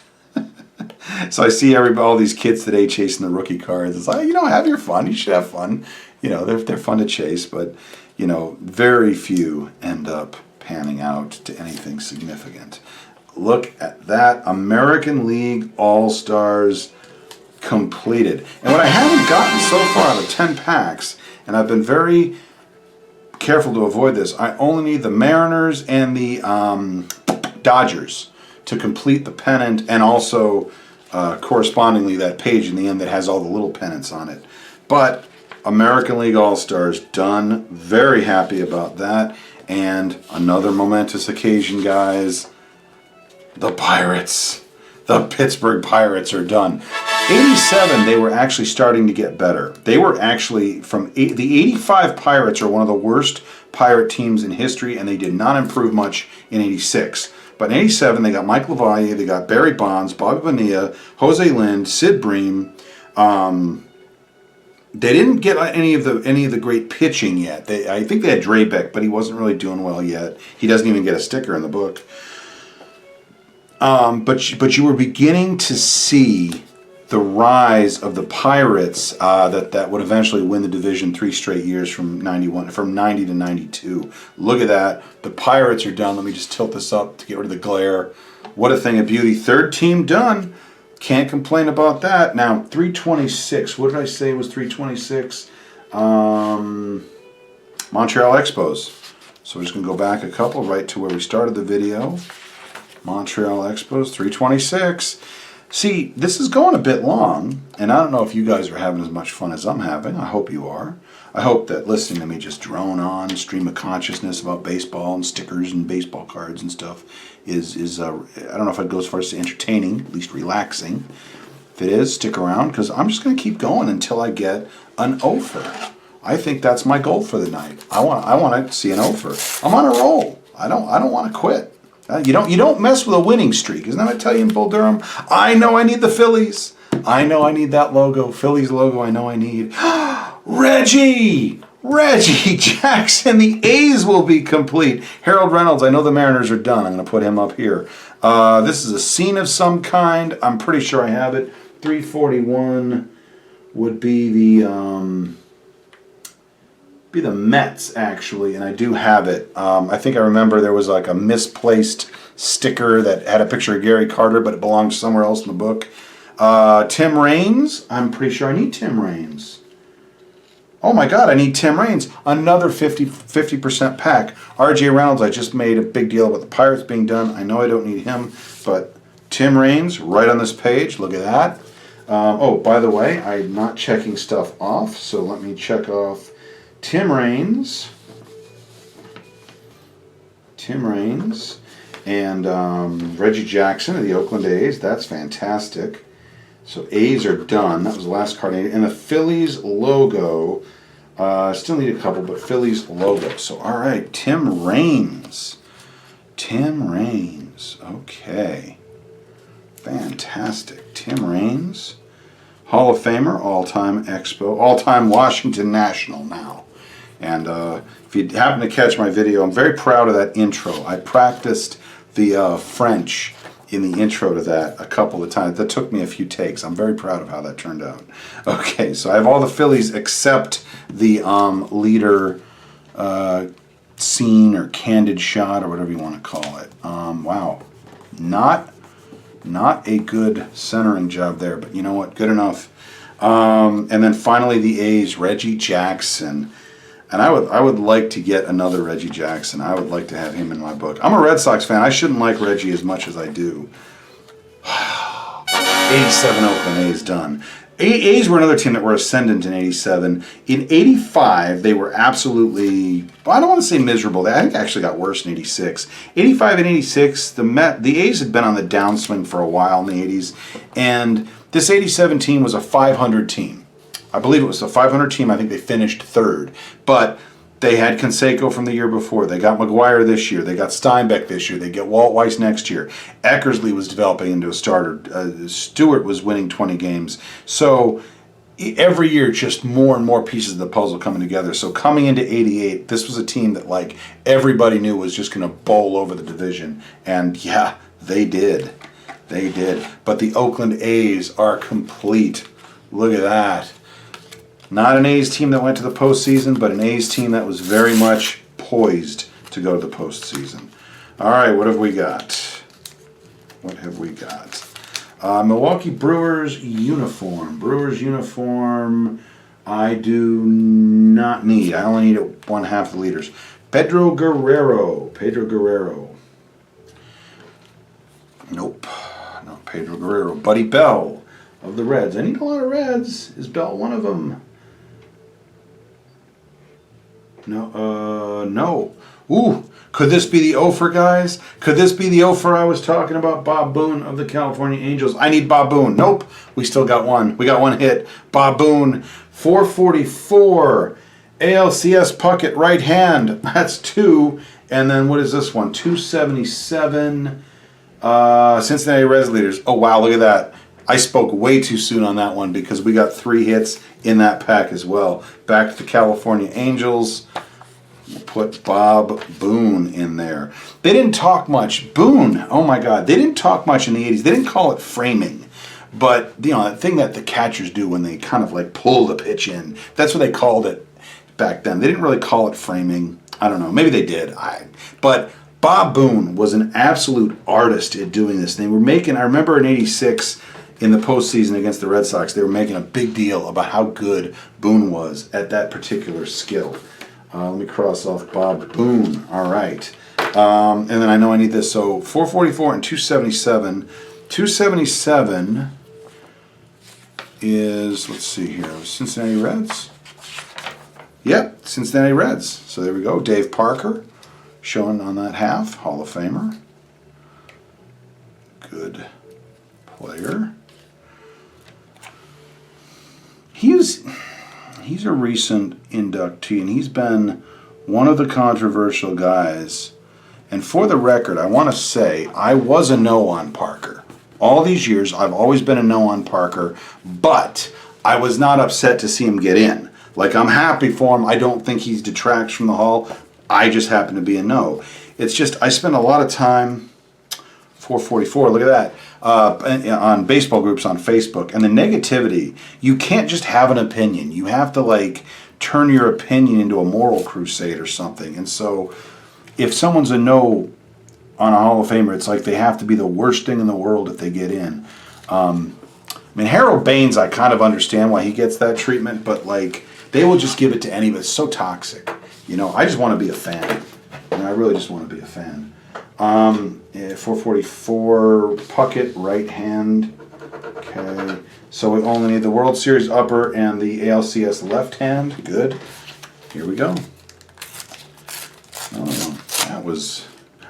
So I see all these kids today chasing the rookie cards. It's like, you know, have your fun. You should have fun. You know, they're fun to chase, but you know, very few end up panning out to anything significant. Look at that. American League All-Stars completed. And what I haven't gotten so far out of 10 packs, and I've been very careful to avoid this, I only need the Mariners and the Dodgers to complete the pennant, and also correspondingly that page in the end that has all the little pennants on it. But American League All-Stars done. Very happy about that. And another momentous occasion, guys. The Pirates. The Pittsburgh Pirates are done. 87, they were actually starting to get better. They were actually the 85 Pirates are one of the worst Pirate teams in history, and they did not improve much in 86. But in 87, they got Mike LaValle, they got Barry Bonds, Bobby Bonilla, Jose Lind, Sid Bream. They didn't get any of the great pitching yet. I think they had Drabek, but he wasn't really doing well yet. He doesn't even get a sticker in the book. But you were beginning to see the rise of the Pirates that would eventually win the division 3 straight years from 90 to 92. Look at that. The Pirates are done. Let me just tilt this up to get rid of the glare. What a thing of beauty. 3rd team done. Can't complain about that. Now, 326. What did I say was 326? Montreal Expos. So we're just going to go back a couple right to where we started the video. Montreal Expos, 326. See, this is going a bit long, and I don't know if you guys are having as much fun as I'm having. I hope you are. I hope that listening to me just drone on, stream of consciousness about baseball and stickers and baseball cards and stuff is I don't know if I'd go as far as entertaining, at least relaxing. If it is, stick around, because I'm just going to keep going until I get an offer. I think that's my goal for the night. I want to see an offer. I'm on a roll. I don't want to quit. You don't mess with a winning streak. Isn't that what I tell you in Bull Durham? I know I need the Phillies. I know I need that logo. Phillies logo I know I need. Reggie Jackson. The A's will be complete. Harold Reynolds. I know the Mariners are done. I'm going to put him up here. This is a scene of some kind. I'm pretty sure I have it. 341 would be the Mets, actually, and I do have it. I think I remember there was like a misplaced sticker that had a picture of Gary Carter, but it belonged somewhere else in the book. Tim Raines. I'm pretty sure I need Tim Raines. Oh my God, I need Tim Raines. Another 50% pack. R.J. Reynolds, I just made a big deal about the Pirates being done. I know I don't need him, but Tim Raines right on this page. Look at that. Oh, by the way, I'm not checking stuff off, so let me check off Tim Raines, and Reggie Jackson of the Oakland A's. That's fantastic. So A's are done. That was the last card. And the Phillies logo. Still need a couple, but Phillies logo. So all right, Tim Raines. Okay. Fantastic. Tim Raines. Hall of Famer, all-time Expo, all-time Washington National now. And if you happen to catch my video, I'm very proud of that intro. I practiced the French in the intro to that a couple of times. That took me a few takes. I'm very proud of how that turned out. Okay, so I have all the Phillies except the leader scene or candid shot or whatever you want to call it. Wow, not a good centering job there, but you know what? Good enough. And then finally the A's, Reggie Jackson. And I would like to get another Reggie Jackson. I would like to have him in my book. I'm a Red Sox fan. I shouldn't like Reggie as much as I do. 87 Oakland A's done. A's were another team that were ascendant in 87. In 85, they were absolutely, I don't want to say miserable. I think they actually got worse in 86. 85 and 86, the A's had been on the downswing for a while in the 80s. And this 87 team was a 500 team. I believe it was a 500 team. I think they finished 3rd. But They had Canseco from the year before. They got McGuire this year. They got Steinbeck this year. They get Walt Weiss next year. Eckersley was developing into a starter. Stewart was winning 20 games. So every year, just more and more pieces of the puzzle coming together. So coming into 88, this was a team that like everybody knew was just going to bowl over the division. And yeah, they did. They did. But the Oakland A's are complete. Look at that. Not an A's team that went to the postseason, but an A's team that was very much poised to go to the postseason. All right, what have we got? What have we got? Milwaukee Brewers uniform. Brewers uniform I do not need. I only need it 1/2 the liters. Pedro Guerrero. Pedro Guerrero. Nope. Not Pedro Guerrero. Buddy Bell of the Reds. I need a lot of Reds. Is Bell one of them? No, no. Ooh, could this be the Ofer, guys? Could this be the Ofer I was talking about? Bob Boone of the California Angels. I need Bob Boone. Nope, we still got one. We got one hit. Bob Boone, 444. ALCS Puckett, right hand. That's 2. And then what is this one? 277. Cincinnati Reds leaders. Oh, wow, look at that. I spoke way too soon on that one because we got 3 hits in that pack as well. Back to the California Angels. We'll put Bob Boone in there. They didn't talk much. Boone, oh my God, they didn't talk much in the 80s. They didn't call it framing. But, you know, that thing that the catchers do when they kind of like pull the pitch in, that's what they called it back then. They didn't really call it framing. I don't know. Maybe they did. But Bob Boone was an absolute artist at doing this. They were making, I remember in 86, in the postseason against the Red Sox, they were making a big deal about how good Boone was at that particular skill. Let me cross off Bob Boone. All right. And then I know I need this. So 444 and 277. 277 is, let's see here, Cincinnati Reds. Yep, Cincinnati Reds. So there we go. Dave Parker showing on that half. Hall of Famer. Good player. He's a recent inductee, and he's been one of the controversial guys. And for the record, I want to say I was a no on Parker. All these years, I've always been a no on Parker, but I was not upset to see him get in. Like, I'm happy for him. I don't think he detracts from the Hall. I just happen to be a no. It's just, I spend a lot of time, 444, look at that. On baseball groups on Facebook, and the negativity, you can't just have an opinion. You have to like turn your opinion into a moral crusade or something. And so if someone's a no on a Hall of Famer, it's like they have to be the worst thing in the world if they get in. I mean, Harold Baines, I kind of understand why he gets that treatment, but like they will just give it to anybody. It's so toxic. You know, I just want to be a fan. I really just want to be a fan. 444 Puckett, right hand. Okay, so we only need the World Series upper and the ALCS left hand. Good. Here we go. Oh, that was.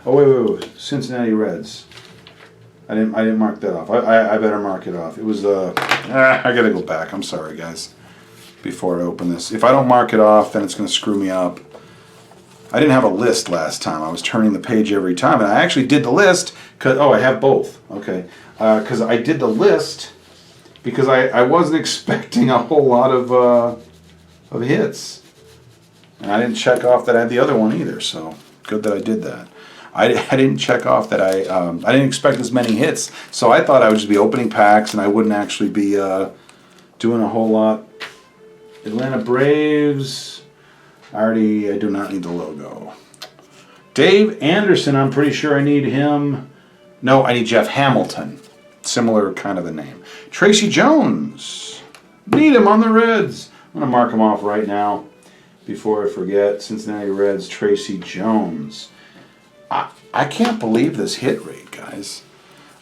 Oh wait. Cincinnati Reds. I didn't mark that off. I better mark it off. It was I gotta go back. I'm sorry, guys. Before I open this, if I don't mark it off, then it's gonna screw me up. I didn't have a list last time. I was turning the page every time, and I actually did the list because I have both. Okay, because I did the list because I wasn't expecting a whole lot of hits, and I didn't check off that I had the other one either. So good that I did that. I didn't check off that I didn't expect as many hits, so I thought I would just be opening packs and I wouldn't actually be doing a whole lot. Atlanta Braves. I do not need the logo. Dave Anderson, I'm pretty sure I need him. No, I need Jeff Hamilton. Similar kind of a name. Tracy Jones. Need him on the Reds. I'm going to mark him off right now before I forget. Cincinnati Reds, Tracy Jones. I can't believe this hit rate, guys.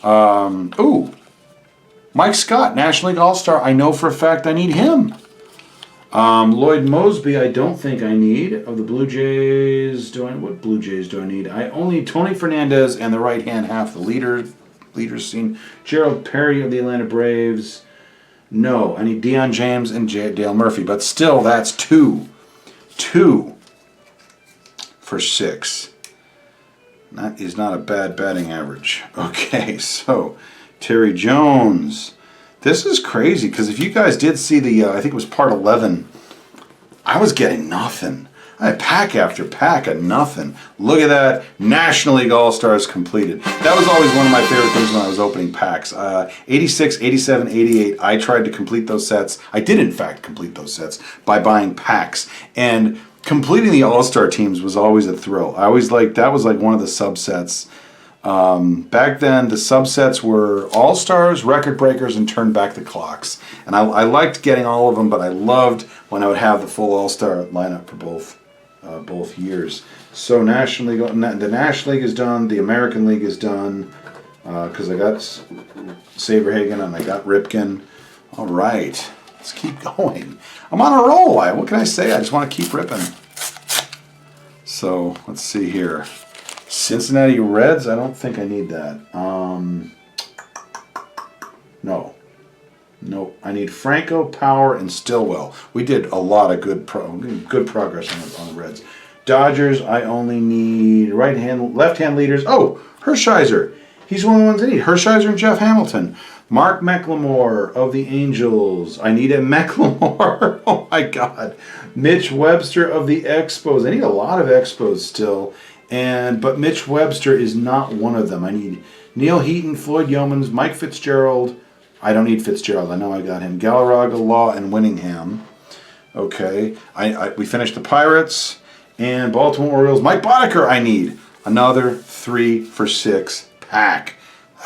Ooh. Mike Scott, National League All-Star. I know for a fact I need him. Lloyd Mosby, I don't think I need. Of the Blue Jays, what Blue Jays do I need? I only need Tony Fernandez and the right hand half, the leaders seen. Gerald Perry of the Atlanta Braves. No, I need Deion James and Dale Murphy, but still, that's two. for 6. That is not a bad batting average. Okay, so Terry Jones. This is crazy because if you guys did see the, I think it was part 11, I was getting nothing. I had pack after pack of nothing. Look at that. National League All-Stars completed. That was always one of my favorite things when I was opening packs. 86, 87, 88, I tried to complete those sets. I did, in fact, complete those sets by buying packs. And completing the All-Star teams was always a thrill. I always liked, that was like one of the subsets. Back then, the subsets were All-Stars, Record Breakers, and Turn Back the Clocks. And I liked getting all of them, but I loved when I would have the full All-Star lineup for both years. So the National League is done, the American League is done, because I got Saberhagen and I got Ripken. All right, let's keep going. I'm on a roll. What can I say? I just want to keep ripping. So let's see here. Cincinnati Reds, I don't think I need that. No, I need Franco, Power, and Stillwell. We did a lot of good progress on the Reds. Dodgers, I only need left-hand leaders. Oh, Hershiser. He's one of the ones I need. Hershiser and Jeff Hamilton. Mark McLemore of the Angels. I need a McLemore. Oh my God. Mitch Webster of the Expos. I need a lot of Expos still. But Mitch Webster is not one of them. I need Neil Heaton, Floyd Yeomans, Mike Fitzgerald. I don't need Fitzgerald. I know I got him. Galarraga, Law, and Winningham. Okay. We finished the Pirates and Baltimore Orioles. Mike Boddicker, I need another 3 for 6 pack.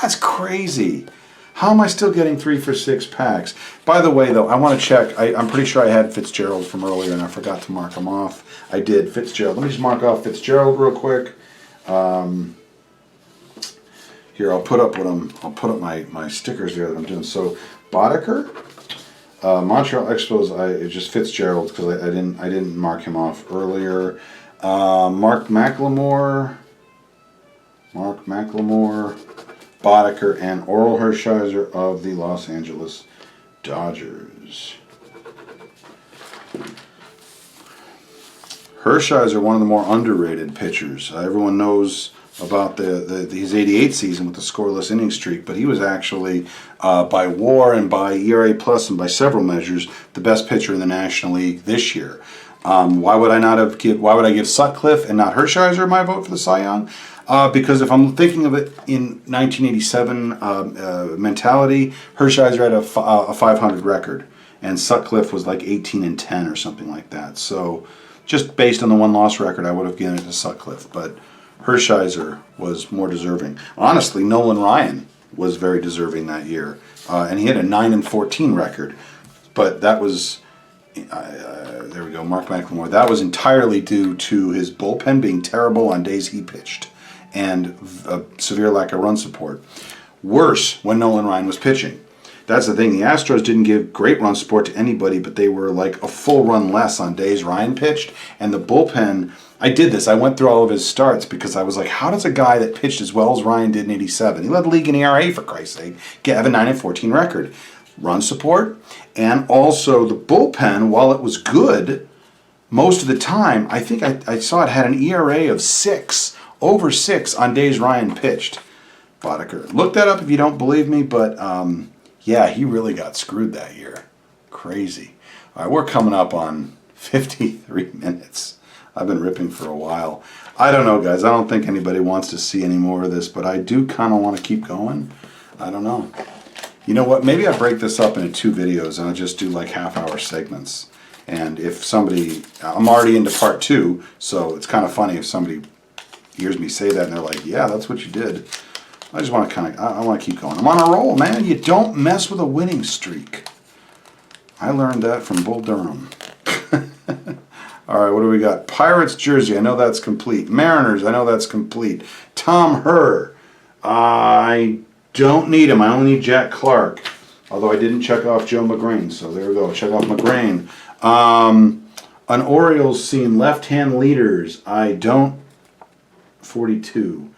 That's crazy. How am I still getting 3 for 6 packs? By the way, though, I want to check. I'm pretty sure I had Fitzgerald from earlier, and I forgot to mark him off. I did. Fitzgerald. Let me just mark off Fitzgerald real quick. Here, I'll put up my stickers there that I'm doing. So, Boddicker, Montreal Expos. It's just Fitzgerald because I didn't mark him off earlier. Mark McLemore, Boddicker, and Oral Hershiser of the Los Angeles Dodgers. Hershiser, one of the more underrated pitchers. Everyone knows about his 88 season with the scoreless inning streak, but he was actually, by WAR and by ERA plus and by several measures, the best pitcher in the National League this year. Why would I give Sutcliffe and not Hershiser my vote for the Cy Young? Because if I'm thinking of it in 1987 mentality, Hershiser had a 500 record, and Sutcliffe was like 18-10 or something like that. So just based on the one-loss record, I would have given it to Sutcliffe, but Hershiser was more deserving. Honestly, Nolan Ryan was very deserving that year, and he had a 9-14 record, but that was, there we go, Mark McLemore. That was entirely due to his bullpen being terrible on days he pitched, and a severe lack of run support. Worse when Nolan Ryan was pitching. That's the thing. The Astros didn't give great run support to anybody, but they were like a full run less on days Ryan pitched. And the bullpen, I did this. I went through all of his starts because I was like, how does a guy that pitched as well as Ryan did in 87, he led the league in ERA for Christ's sake, have a 9-14 record? Run support, and also the bullpen, while it was good, most of the time, I think I saw it had an ERA of 6, over 6 on days Ryan pitched. Boddicker. Look that up if you don't believe me, but yeah, he really got screwed that year. Crazy. All right, we're coming up on 53 minutes. I've been ripping for a while. I don't know, guys. I don't think anybody wants to see any more of this, but I do kind of want to keep going. I don't know. You know what? Maybe I break this up into 2 videos and I'll just do like half-hour segments. And if somebody, I'm already into part 2, so it's kind of funny if somebody hears me say that and they're like, yeah, that's what you did. I just want to I want to keep going. I'm on a roll, man. You don't mess with a winning streak. I learned that from Bull Durham. All right, what do we got? Pirates jersey, I know that's complete. Mariners, I know that's complete. Tom Herr, I don't need him. I only need Jack Clark. Although I didn't check off Joe McGrain, so there we go. Check off McGrain. An Orioles scene, left-hand leaders. I don't. 42.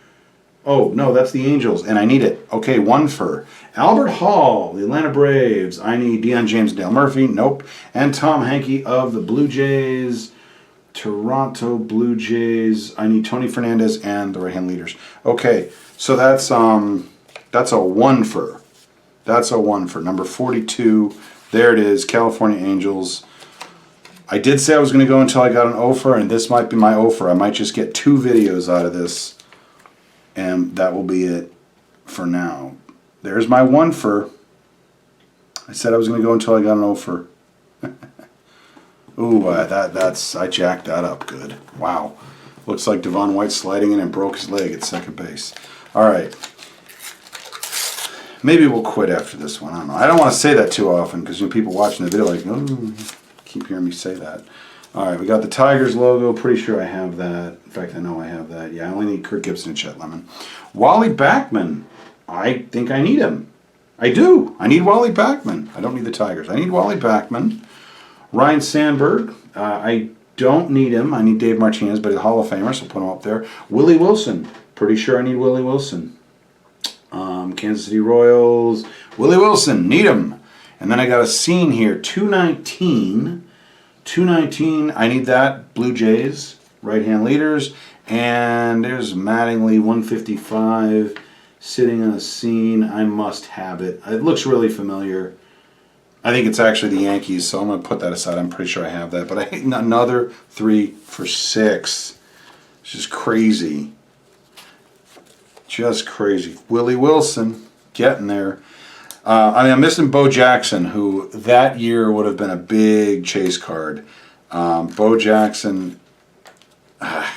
Oh, no, that's the Angels, and I need it. Okay, 1 for Albert Hall, the Atlanta Braves. I need Deion James and Dale Murphy. Nope. And Tom Hankey of the Blue Jays. Toronto Blue Jays. I need Tony Fernandez and the right-hand leaders. Okay, so that's a one for. That's a one for number 42. There it is, California Angels. I did say I was going to go until I got an offer, and this might be my offer. I might just get 2 videos out of this, and that will be it for now. There's my one for. I said I was going to go until I got an offer. Ooh, I jacked that up good. Wow. Looks like Devon White sliding in and broke his leg at second base. All right. Maybe we'll quit after this one. I don't know. I don't want to say that too often because people watching the video are like, oh, keep hearing me say that. All right, we got the Tigers logo. Pretty sure I have that. In fact, I know I have that. Yeah, I only need Kirk Gibson and Chet Lemon. Wally Backman. I think I need him. I do. I need Wally Backman. I don't need the Tigers. I need Wally Backman. Ryan Sandberg. I don't need him. I need Dave Martinez, but he's a Hall of Famer, so put him up there. Willie Wilson. Pretty sure I need Willie Wilson. Kansas City Royals. Willie Wilson. Need him. And then I got a scene here. 219. 219. I need that. Blue Jays. Right-hand leaders. And there's Mattingly. 155. Sitting on a scene. I must have it. It looks really familiar. I think it's actually the Yankees, so I'm going to put that aside. I'm pretty sure I have that. But I hate another 3 for 6. It's just crazy. Just crazy. Willie Wilson, getting there. I'm missing Bo Jackson, who that year would have been a big chase card. Bo Jackson, I'm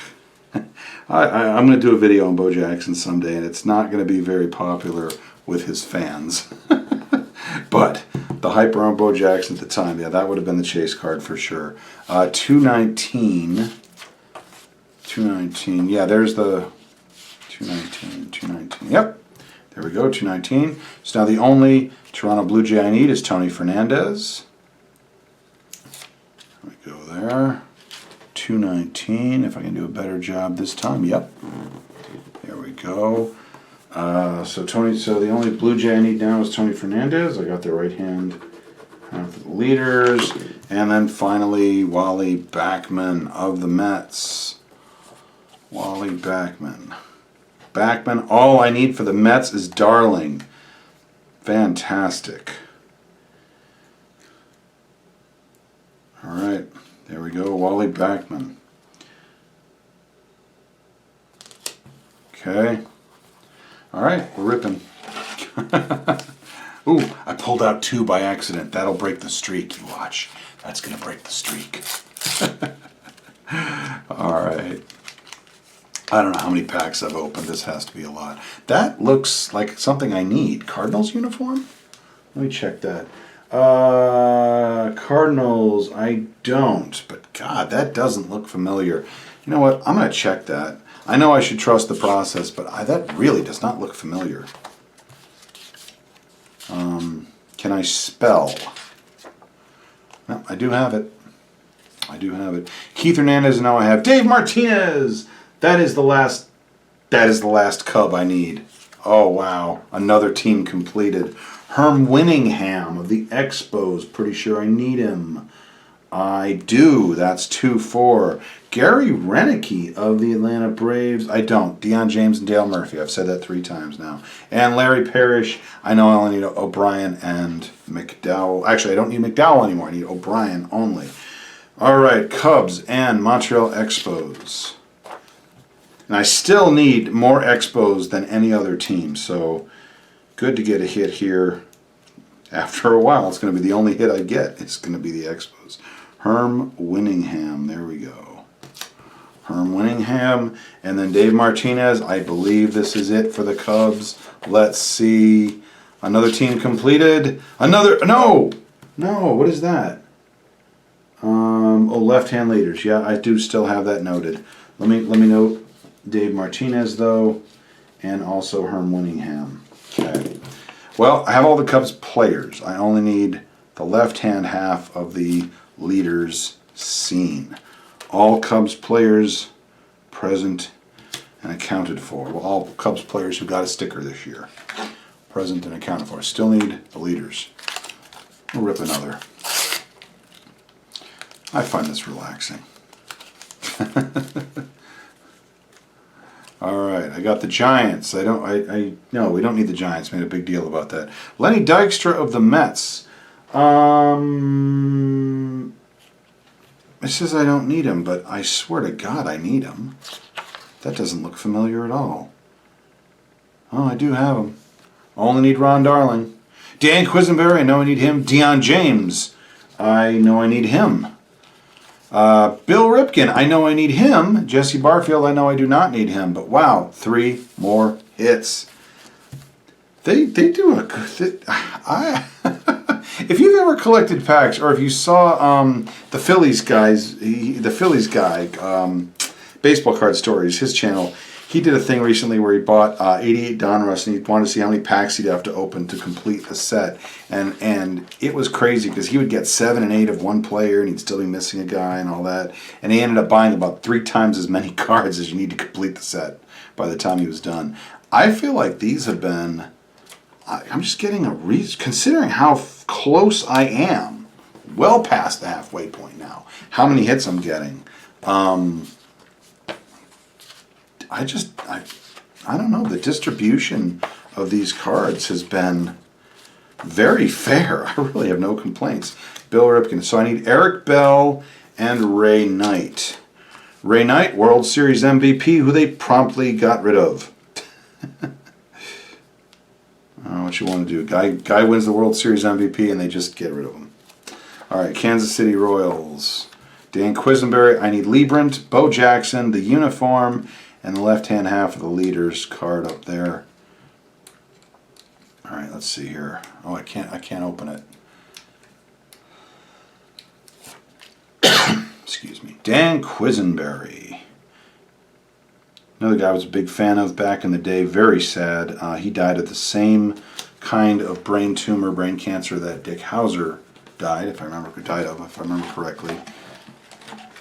going to do a video on Bo Jackson someday, and it's not going to be very popular with his fans. But the hype around Bo Jackson at the time, yeah, that would have been the chase card for sure. 219. 219. Yeah, there's the 219. 219. Yep. There we go, 219. So now the only Toronto Blue Jay I need is Tony Fernandez. There we go there. 219. If I can do a better job this time. Yep. There we go. So the only Blue Jay I need now is Tony Fernandez. I got the right hand for the leaders. And then finally, Wally Backman of the Mets. Wally Backman. Backman, all I need for the Mets is Darling. Fantastic. All right, there we go, Wally Backman. Okay. All right, we're ripping. Ooh, I pulled out 2 by accident. That'll break the streak, you watch. That's going to break the streak. All right. I don't know how many packs I've opened. This has to be a lot. That looks like something I need. Cardinals uniform? Let me check that. Cardinals, I don't. But God, that doesn't look familiar. You know what? I'm going to check that. I know I should trust the process, but that really does not look familiar. Can I spell? No, I do have it. I do have it. Keith Hernandez, and now I have Dave Martinez. That is the last Cub I need. Oh, wow. Another team completed. Herm Winningham of the Expos. Pretty sure I need him. I do. That's 2-4. Gary Renicky of the Atlanta Braves. I don't. Deion James and Dale Murphy. I've said that 3 times now. And Larry Parrish. I know I only need O'Brien and McDowell. Actually, I don't need McDowell anymore. I need O'Brien only. All right. Cubs and Montreal Expos. And I still need more Expos than any other team. So good to get a hit here. After a while, it's going to be the only hit I get. It's going to be the Expos. Herm Winningham. There we go. Herm Winningham. And then Dave Martinez. I believe this is it for the Cubs. Let's see. Another team completed. Another. No! No, what is that? Left-hand leaders. Yeah, I do still have that noted. Let me note Dave Martinez, though. And also Herm Winningham. Okay. Well, I have all the Cubs players. I only need the left-hand half of the leaders scene. All Cubs players present and accounted for. Well, all Cubs players who got a sticker this year. Present and accounted for. Still need the leaders. We'll rip another. I find this relaxing. All right, I got the Giants. No, we don't need the Giants. Made a big deal about that. Lenny Dykstra of the Mets. It says I don't need him, but I swear to God I need him. That doesn't look familiar at all. Oh, I do have him. Only need Ron Darling. Dan Quisenberry, I know I need him. Deion James, I know I need him. Bill Ripken, I know I need him. Jesse Barfield, I know I do not need him. But wow, 3 more hits. They do a good... If you've ever collected packs, or if you saw the Phillies guy, Baseball Card Stories, his channel, he did a thing recently where he bought 88 Donruss, and he wanted to see how many packs he'd have to open to complete the set. And it was crazy because he would get 7 and 8 of one player, and he'd still be missing a guy and all that. And he ended up buying about 3 times as many cards as you need to complete the set by the time he was done. I feel like these have been... I'm just getting a reason, considering how close I am, well past the halfway point now, how many hits I'm getting. I don't know, the distribution of these cards has been very fair. I really have no complaints. Bill Ripken. So I need Eric Bell and Ray Knight. Ray Knight, World Series MVP, who they promptly got rid of. What you want to do? Guy wins the World Series MVP and they just get rid of him. All right, Kansas City Royals. Dan Quisenberry. I need Liebrant, Bo Jackson, the uniform, and the left-hand half of the leaders card up there. All right, let's see here. Oh, I can't open it. Excuse me. Dan Quisenberry. Another guy I was a big fan of back in the day. Very sad. He died of the same kind of brain tumor, brain cancer that Dick Hauser died, if I remember correctly.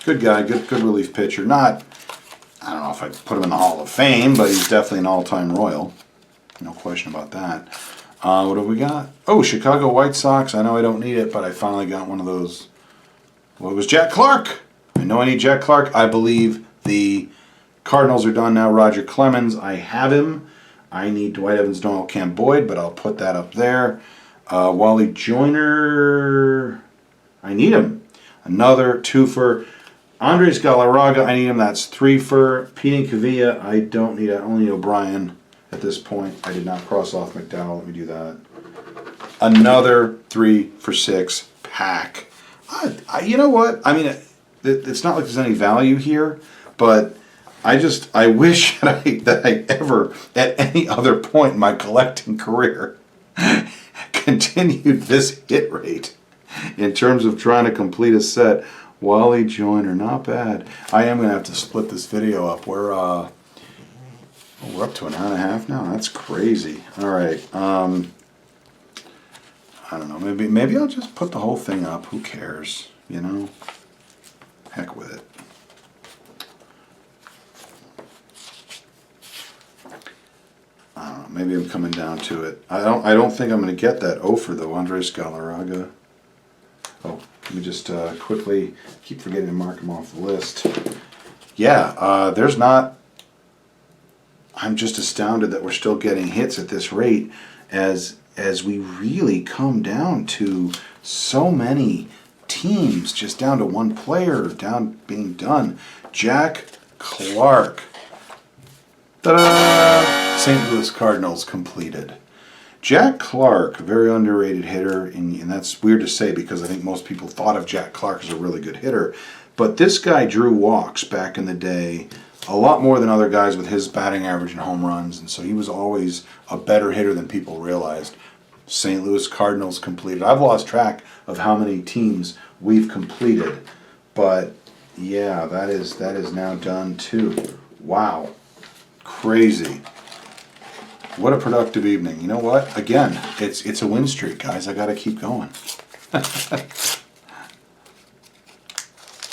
Good guy, good relief pitcher. I don't know if I'd put him in the Hall of Fame, but he's definitely an all-time Royal. No question about that. What have we got? Oh, Chicago White Sox. I know I don't need it, but I finally got one of those. Well, it was Jack Clark. I know I need Jack Clark. I believe the Cardinals are done now. Roger Clemens, I have him. I need Dwight Evans, Donald Camp Boyd, but I'll put that up there. Wally Joyner, I need him. Another 2-for. Andres Galarraga, I need him. That's 3-for. Pete Cavilla, I don't need it. I only need O'Brien at this point. I did not cross off McDowell. Let me do that. Another 3-for-6 pack. You know what? I mean, it's not like there's any value here, but I wish that I ever, at any other point in my collecting career, continued this hit rate in terms of trying to complete a set. Wally Joyner, not bad. I am going to have to split this video up. We're up to an hour and a half now. That's crazy. All right. I don't know. Maybe I'll just put the whole thing up. Who cares? You know? Heck with it. I don't know. Maybe I'm coming down to it. I don't think I'm going to get that offer though. Andres Galarraga. Oh, let me just quickly keep forgetting to mark him off the list. Yeah, there's not. I'm just astounded that we're still getting hits at this rate, as we really come down to so many teams, just down to one player being done. Jack Clark. Ta-da! St. Louis Cardinals completed. Jack Clark, very underrated hitter, and that's weird to say because I think most people thought of Jack Clark as a really good hitter. But this guy drew walks back in the day a lot more than other guys with his batting average and home runs, and so he was always a better hitter than people realized. St. Louis Cardinals completed. I've lost track of how many teams we've completed, but yeah, that is now done too. Wow. Crazy. What a productive evening. You know what? Again, it's a win streak, guys. I got to keep going.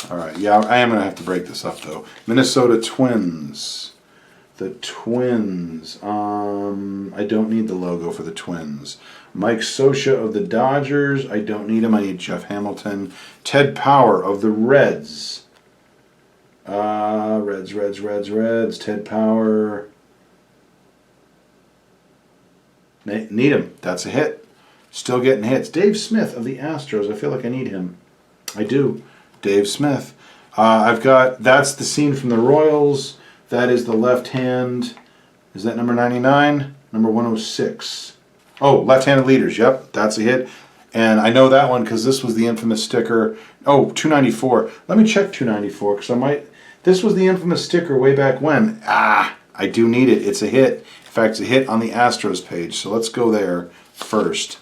All right. Yeah, I am going to have to break this up, though. Minnesota Twins. The Twins. I don't need the logo for the Twins. Mike Scioscia of the Dodgers. I don't need him. I need Jeff Hamilton. Ted Power of the Reds. Reds. Ted Power. Need him. That's a hit. Still getting hits. Dave Smith of the Astros. I feel like I need him. I do. Dave Smith. I've got, that's the scene from the Royals. That is the left hand. Is that number 99? Number 106. Oh, left-handed leaders. Yep, that's a hit. And I know that one because this was the infamous sticker. Oh, 294. Let me check 294 because I might. This was the infamous sticker way back when. I do need it. It's a hit. In fact, it's a hit on the Astros page. So let's go there first.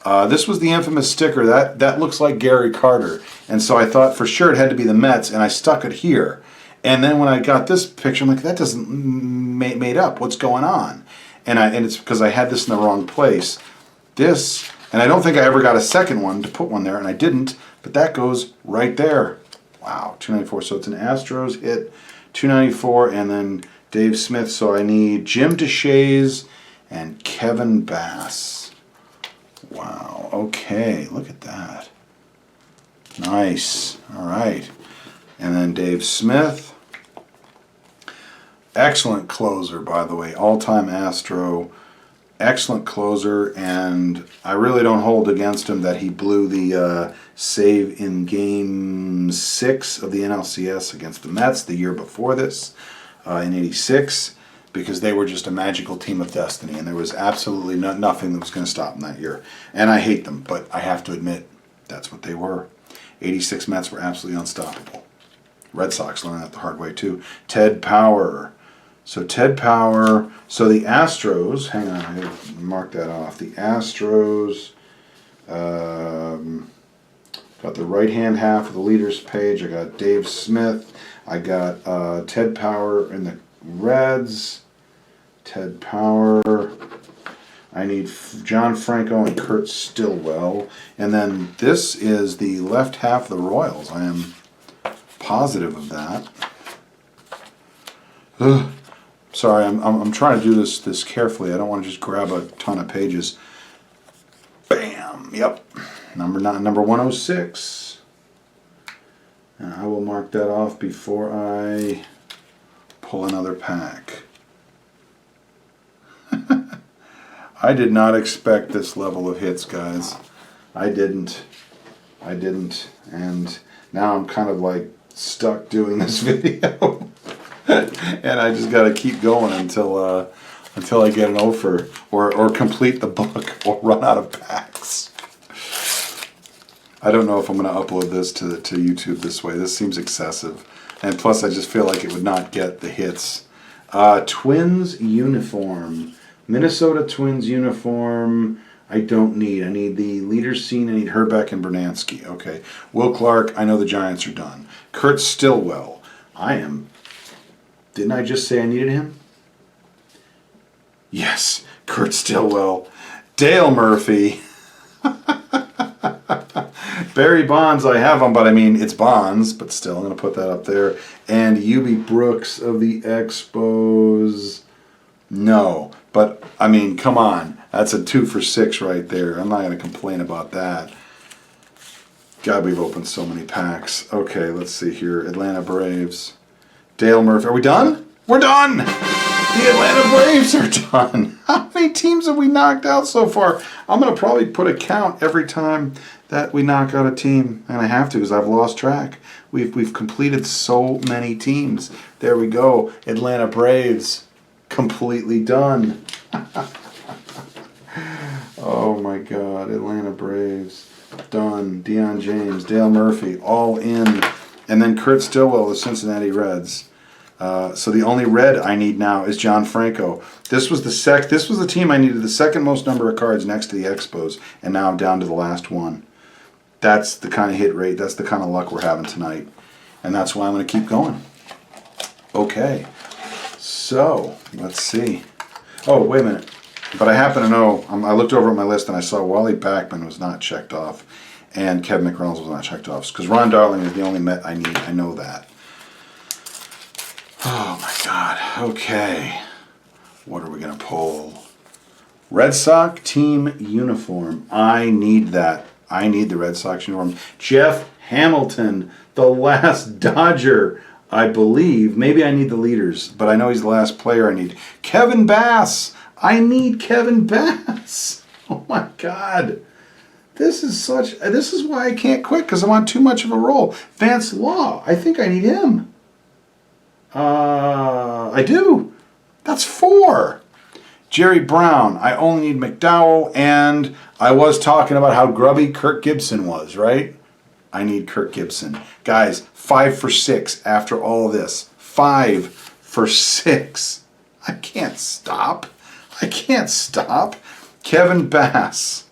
This was the infamous sticker. That looks like Gary Carter. And so I thought for sure it had to be the Mets, and I stuck it here. And then when I got this picture, I'm like, that doesn't made up. What's going on? And it's because I had this in the wrong place. This, and I don't think I ever got a second one to put one there, and I didn't, but that goes right there. Wow, 294. So it's an Astros hit, 294, and then Dave Smith. So I need Jim DeShays and Kevin Bass. Wow, okay, look at that. Nice, all right. And then Dave Smith. Excellent closer, by the way, all-time Astro. Excellent closer, and I really don't hold against him that he blew the save in Game 6 of the NLCS against the Mets the year before this, in '86, because they were just a magical team of destiny, and there was absolutely nothing that was going to stop them that year. And I hate them, but I have to admit, that's what they were. '86 Mets were absolutely unstoppable. Red Sox learned that the hard way, too. Ted Power. So Ted Power, so the Astros, hang on, I gotta mark that off. The Astros, got the right-hand half of the leaders page. I got Dave Smith. I got Ted Power in the Reds. Ted Power. I need John Franco and Kurt Stillwell. And then this is the left half of the Royals. I am positive of that. Ugh. Sorry, I'm trying to do this carefully. I don't want to just grab a ton of pages. Bam! Yep. Number 106. And I will mark that off before I pull another pack. I did not expect this level of hits, guys. I didn't. And now I'm kind of like stuck doing this video. And I just got to keep going until I get an offer or complete the book or run out of packs. I don't know if I'm going to upload this to YouTube this way. This seems excessive. And plus I just feel like it would not get the hits. Twins uniform. Minnesota Twins uniform. I don't need. I need the leaders scene. I need Herbeck and Bernansky. Okay. Will Clark. I know the Giants are done. Kurt Stillwell. Didn't I just say I needed him? Yes, Kurt Stillwell. Dale Murphy. Barry Bonds, I have him, but I mean, it's Bonds, but still, I'm going to put that up there. And Ubi Brooks of the Expos. No, but I mean, come on. That's a 2 for 6 right there. I'm not going to complain about that. God, we've opened so many packs. Okay, let's see here. Atlanta Braves. Dale Murphy. Are we done? We're done! The Atlanta Braves are done. How many teams have we knocked out so far? I'm going to probably put a count every time that we knock out a team. And I have to because I've lost track. We've completed so many teams. There we go. Atlanta Braves. Completely done. Oh my God. Atlanta Braves. Done. Deion James. Dale Murphy. All in. And then Kurt Stillwell, the Cincinnati Reds. So the only red I need now is John Franco. This was the team I needed the second most number of cards next to the Expos, and now I'm down to the last one. That's the kind of hit rate, that's the kind of luck we're having tonight. And that's why I'm going to keep going. Okay. So, let's see. Oh, wait a minute. But I happen to know, I looked over at my list and I saw Wally Backman was not checked off. And Kevin McReynolds was not checked off. Because Ron Darling is the only Met I need. I know that. Oh my God. Okay. What are we going to pull? Red Sox team uniform. I need that. I need the Red Sox uniform. Jeff Hamilton, the last Dodger. I believe, maybe I need the leaders, but I know he's the last player I need. Kevin Bass! I need Kevin Bass! Oh my God. This is why I can't quit, because I'm on too much of a roll. Vance Law, I think I need him. I do. That's 4. Jerry Brown, I only need McDowell, and I was talking about how grubby Kirk Gibson was, right? I need Kirk Gibson. Guys, 5 for 6 after all this. 5 for 6. I can't stop. I can't stop. Kevin Bass.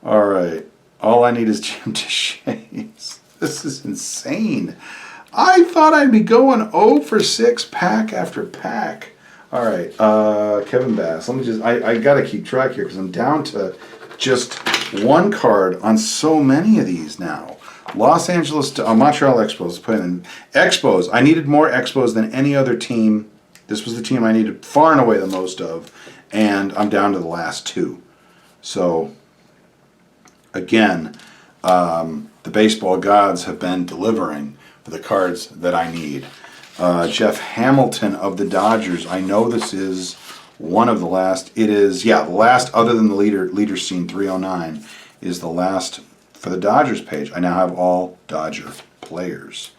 All right. All I need is Jim Deshaies. This is insane. I thought I'd be going 0 for 6 pack after pack. All right. Kevin Bass. Let me just, I got to keep track here because I'm down to just one card on so many of these now. Los Angeles, Montreal Expos. Put in Expos. I needed more Expos than any other team. This was the team I needed far and away the most of, and I'm down to the last 2. So, again, the baseball gods have been delivering for the cards that I need. Jeff Hamilton of the Dodgers. I know this is one of the last. It is, yeah, the last other than the leader scene 309 is the last for the Dodgers page. I now have all Dodger players.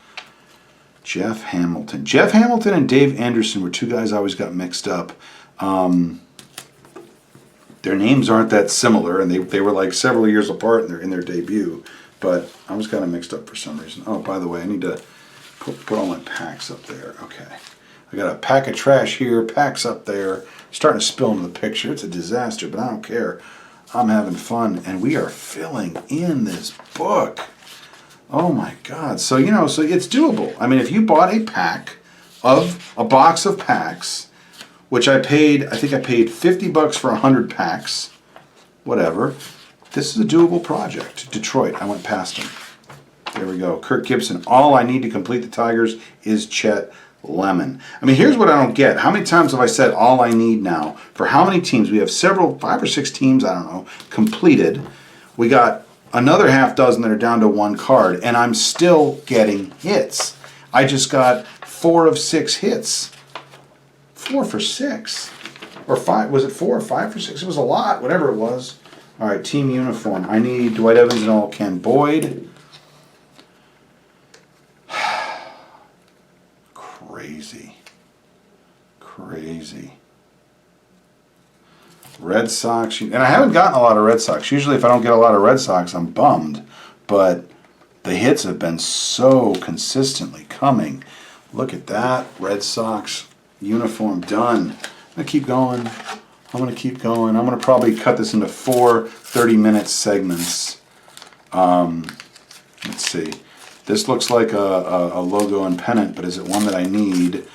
Jeff Hamilton. Jeff Hamilton and Dave Anderson were 2 guys I always got mixed up. Their names aren't that similar, and they were like several years apart in their debut, but I was kind of mixed up for some reason. Oh, by the way, I need to put all my packs up there. Okay. I got a pack of trash here, packs up there. Starting to spill into the picture. It's a disaster, but I don't care. I'm having fun, and we are filling in this book. Oh my God. So, so it's doable. I mean, if you bought a box of packs, which I think I paid $50 for 100 packs, whatever. This is a doable project. Detroit, I went past him. There we go. Kirk Gibson. All I need to complete the Tigers is Chet Lemon. I mean, here's what I don't get. How many times have I said all I need now? For how many teams? We have 5 or 6 teams, I don't know, completed. We got another half dozen that are down to 1 card, and I'm still getting hits. I just got 4 of 6 hits. 4 for 6. Or 5. Was it 4 or 5 for 6? It was a lot, whatever it was. All right, team uniform. I need Dwight Evans and all Ken Boyd. Crazy. Red Sox. And I haven't gotten a lot of Red Sox. Usually if I don't get a lot of Red Sox, I'm bummed. But the hits have been so consistently coming. Look at that. Red Sox uniform done. I'm going to keep going. I'm going to probably cut this into 4 30-minute segments. Let's see. This looks like a logo and pennant, but is it one that I need?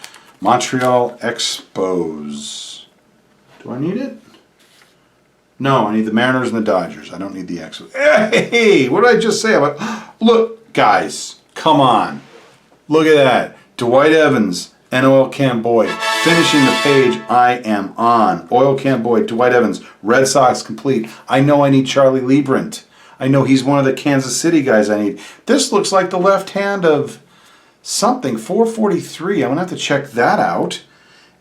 Montreal Expos. Do I need it? No, I need the Mariners and the Dodgers. I don't need the Expos. Hey, what did I just say? Look, guys, come on. Look at that. Dwight Evans and Oil Can Boyd. Finishing the page I am on. Oil Can Boyd, Dwight Evans, Red Sox complete. I know I need Charlie Liebrant. I know he's one of the Kansas City guys I need. This looks like the left hand of something. 443. I'm going to have to check that out.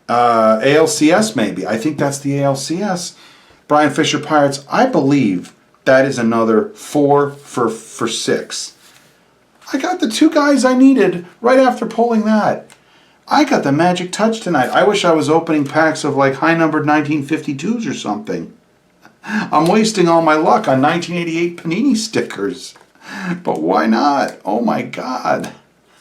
ALCS maybe. I think that's the ALCS. Brian Fisher Pirates. I believe that is another 4 for 6. I got the 2 guys I needed right after pulling that. I got the magic touch tonight. I wish I was opening packs of like high-numbered 1952s or something. I'm wasting all my luck on 1988 Panini stickers. But why not? Oh my God.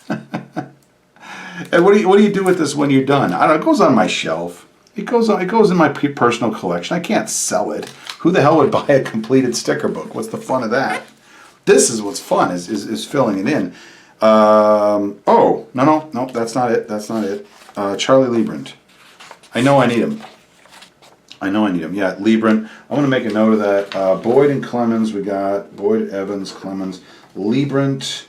And what do you do with this when you're done? I don't know, it goes on my shelf. It goes in my personal collection. I can't sell it. Who the hell would buy a completed sticker book? What's the fun of that? This is what's fun, is filling it in. Oh, no, that's not it. Charlie Liebrant. I know I need him. Yeah, Liebrant. I'm going to make a note of that. Boyd and Clemens. We got Boyd, Evans, Clemens, Liebrant,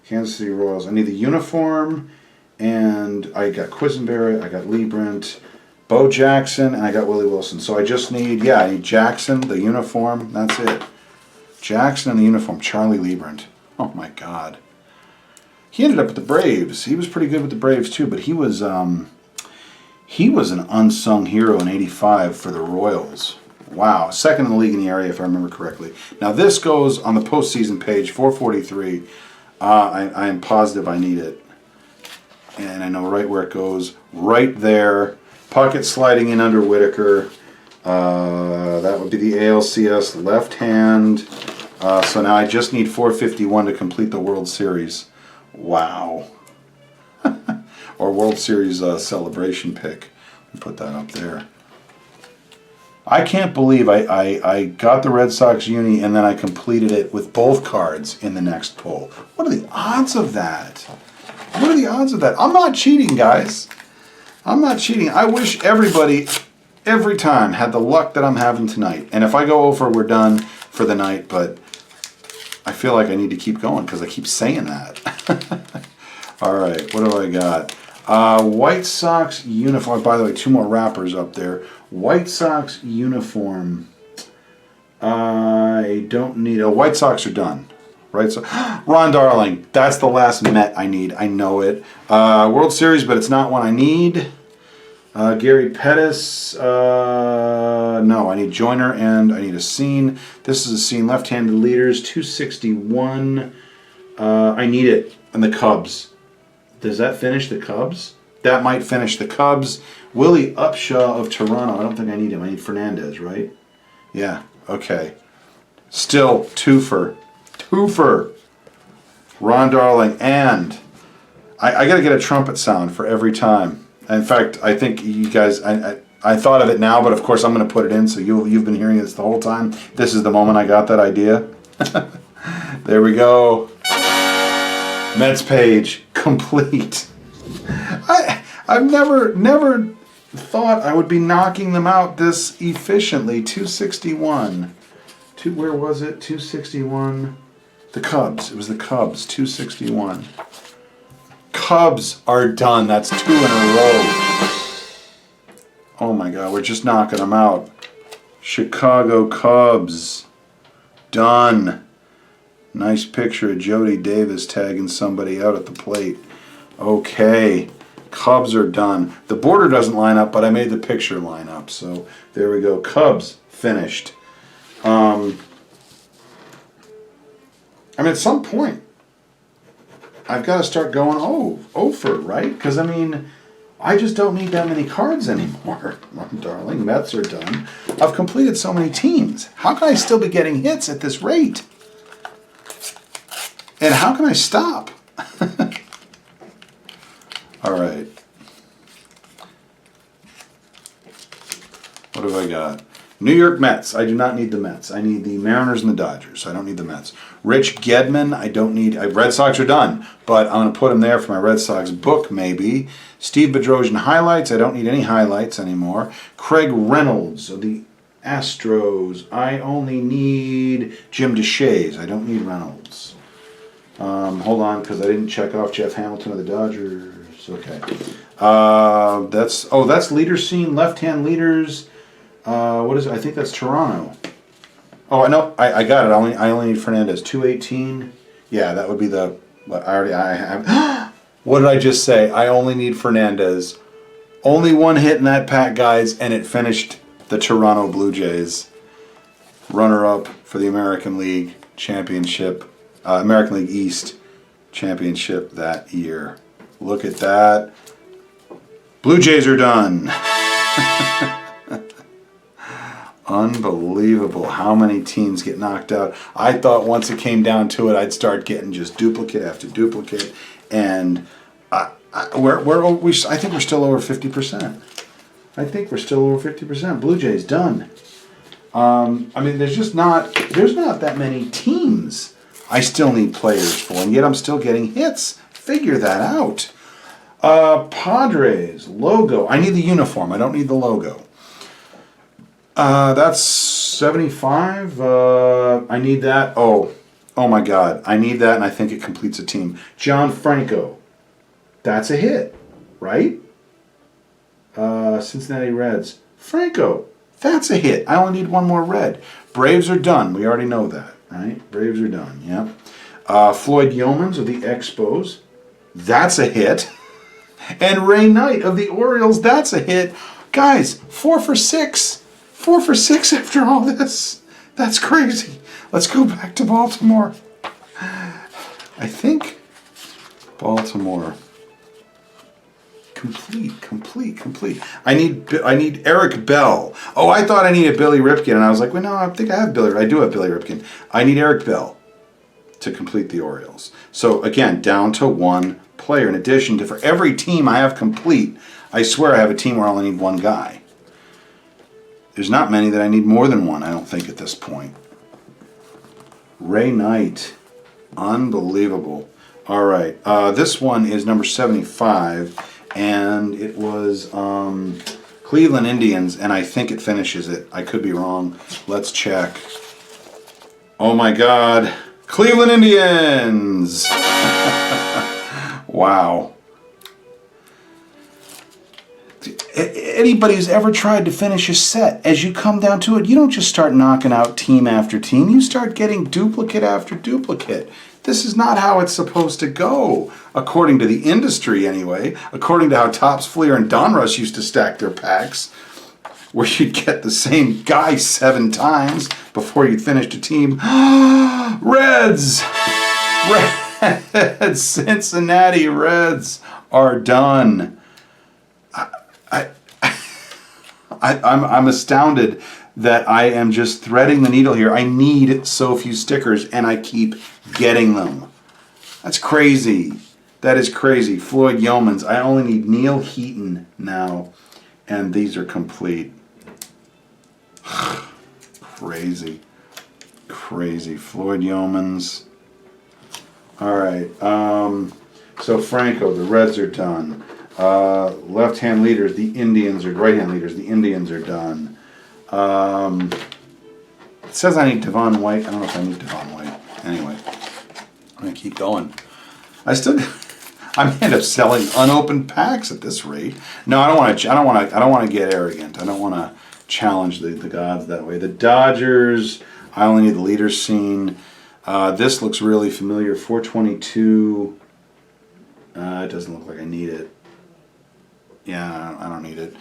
Kansas City Royals. I need the uniform, and I got Quisenberry, I got Liebrant, Bo Jackson, and I got Willie Wilson. So I just need, I need Jackson, the uniform. That's it. Jackson and the uniform. Charlie Liebrant. Oh my God. He ended up with the Braves. He was pretty good with the Braves too, but he was an unsung hero in '85 for the Royals. Wow, second in the league in the area, if I remember correctly. Now this goes on the postseason page, 443. I am positive I need it. And I know right where it goes. Right there. Pocket sliding in under Whitaker. That would be the ALCS left hand. So now I just need 451 to complete the World Series. Wow. Or World Series celebration pick. Put that up there. I can't believe I got the Red Sox uni and then I completed it with both cards in the next pull. What are the odds of that? What are the odds of that? I'm not cheating, guys. I'm not cheating. I wish everybody, every time, had the luck that I'm having tonight. And if I go over, we're done for the night, but I feel like I need to keep going because I keep saying that. All right, what do I got? White Sox uniform. By the way, 2 more wrappers up there. White Sox uniform. I don't need a White Sox are done. Right, so Ron Darling. That's the last Met I need. I know it. World Series, but it's not one I need. Gary Pettis. No, I need Joyner and I need a scene. This is a scene. Left-handed leaders. 261. I need it. And the Cubs. Does that finish the Cubs? That might finish the Cubs. Willie Upshaw of Toronto. I don't think I need him. I need Fernandez, right? Yeah, okay. Still, twofer. Ron Darling. And I got to get a trumpet sound for every time. In fact, I think you guys, I thought of it now, but of course I'm going to put it in, so you've been hearing this the whole time. This is the moment I got that idea. There we go. Mets page complete. I've never thought I would be knocking them out this efficiently. 261. Where was it? 261. The Cubs. It was the Cubs. 261. Cubs are done. That's 2 in a row. Oh my God, we're just knocking them out. Chicago Cubs. Done. Nice picture of Jody Davis tagging somebody out at the plate. Okay, Cubs are done. The border doesn't line up, but I made the picture line up. So there we go. Cubs finished. I mean, at some point, I've got to start going, over, right? Because, I mean, I just don't need that many cards anymore. Darling, Mets are done. I've completed so many teams. How can I still be getting hits at this rate? And how can I stop? All right. What have I got? New York Mets. I do not need the Mets. I need the Mariners and the Dodgers. I don't need the Mets. Rich Gedman. I don't need. Red Sox are done, but I'm going to put him there for my Red Sox book maybe. Steve Bedrosian highlights. I don't need any highlights anymore. Craig Reynolds of the Astros. I only need Jim DeShays. I don't need Reynolds. Hold on, because I didn't check off Jeff Hamilton of the Dodgers. Okay. That's leader scene, left-hand leaders. What is it? I think that's Toronto. Oh, I know. I got it. I only need Fernandez. 218. Yeah, that would be the. I have. What did I just say? I only need Fernandez. Only one hit in that pack, guys, and it finished the Toronto Blue Jays. Runner-up for the American League Championship. American League East Championship that year. Look at that. Blue Jays are done. Unbelievable how many teams get knocked out. I thought once it came down to it, I'd start getting just duplicate after duplicate. And I think we're still over 50%. I think we're still over 50%. Blue Jays done. I mean, there's not that many teams I still need players for, and yet I'm still getting hits. Figure that out. Padres logo. I need the uniform. I don't need the logo. That's 75. I need that. Oh my God. I need that, and I think it completes a team. John Franco. That's a hit, right? Cincinnati Reds. Franco. That's a hit. I only need one more red. Braves are done. We already know that, right? Braves are done, yeah. Floyd Yeomans of the Expos. That's a hit. And Ray Knight of the Orioles, that's a hit. Guys, 4 for 6. 4 for 6 after all this. That's crazy. Let's go back to Baltimore. I think Baltimore. Complete. I need Eric Bell. Oh, I thought I needed Billy Ripken, and I was like, well, no, I think I do have Billy Ripken. I need Eric Bell to complete the Orioles. So again, down to one player. In addition to, for every team I have complete, I swear I have a team where I only need one guy. There's not many that I need more than one, I don't think, at this point. Ray Knight. Unbelievable. All right. This one is number 75. And it was Cleveland Indians, and I think it finishes it. I could be wrong. Let's check. Oh my God. Cleveland Indians! Wow. Anybody who's ever tried to finish a set, as you come down to it, you don't just start knocking out team after team. You start getting duplicate after duplicate. This is not how it's supposed to go, according to the industry anyway, according to how Topps, Fleer, and Donruss used to stack their packs, where you'd get the same guy 7 times before you'd finished a team. Reds! Reds! Cincinnati Reds are done. I'm astounded that I am just threading the needle here. I need so few stickers, and I keep getting them. That's crazy. That is crazy. Floyd Yeomans. I only need Neil Heaton now, and these are complete. Crazy. Floyd Yeomans. All right. So Franco, the Reds are done. Left-hand leaders, the Indians, or right-hand leaders, the Indians are done. It says I need Devon White. I don't know if I need Devon White. Anyway, I'm gonna keep going. I may end up selling unopened packs at this rate. No, I don't want to get arrogant. I don't want to challenge the gods that way. The Dodgers. I only need the leaders scene. This looks really familiar. 422. It doesn't look like I need it. Yeah, I don't need it.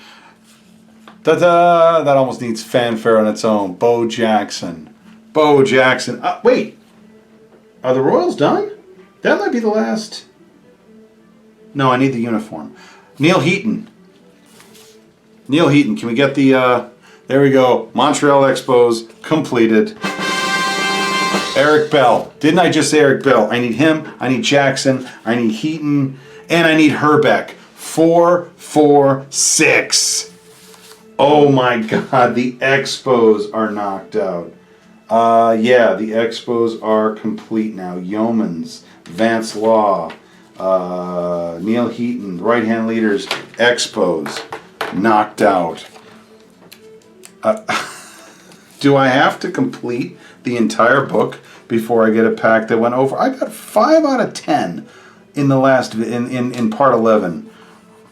That almost needs fanfare on its own. Bo Jackson. Wait. Are the Royals done? That might be the last. No, I need the uniform. Neil Heaton. Can we get the... there we go. Montreal Expos completed. Eric Bell. Didn't I just say Eric Bell? I need him. I need Jackson. I need Heaton. And I need Herbeck. 4, 4, 6. Oh my God, the Expos are knocked out. Yeah, the Expos are complete now. Yeomans, Vance Law, Neil Heaton, right-hand leaders, Expos, knocked out. Do I have to complete the entire book before I get a pack that went over? I got 5 out of 10 in the last in part 11.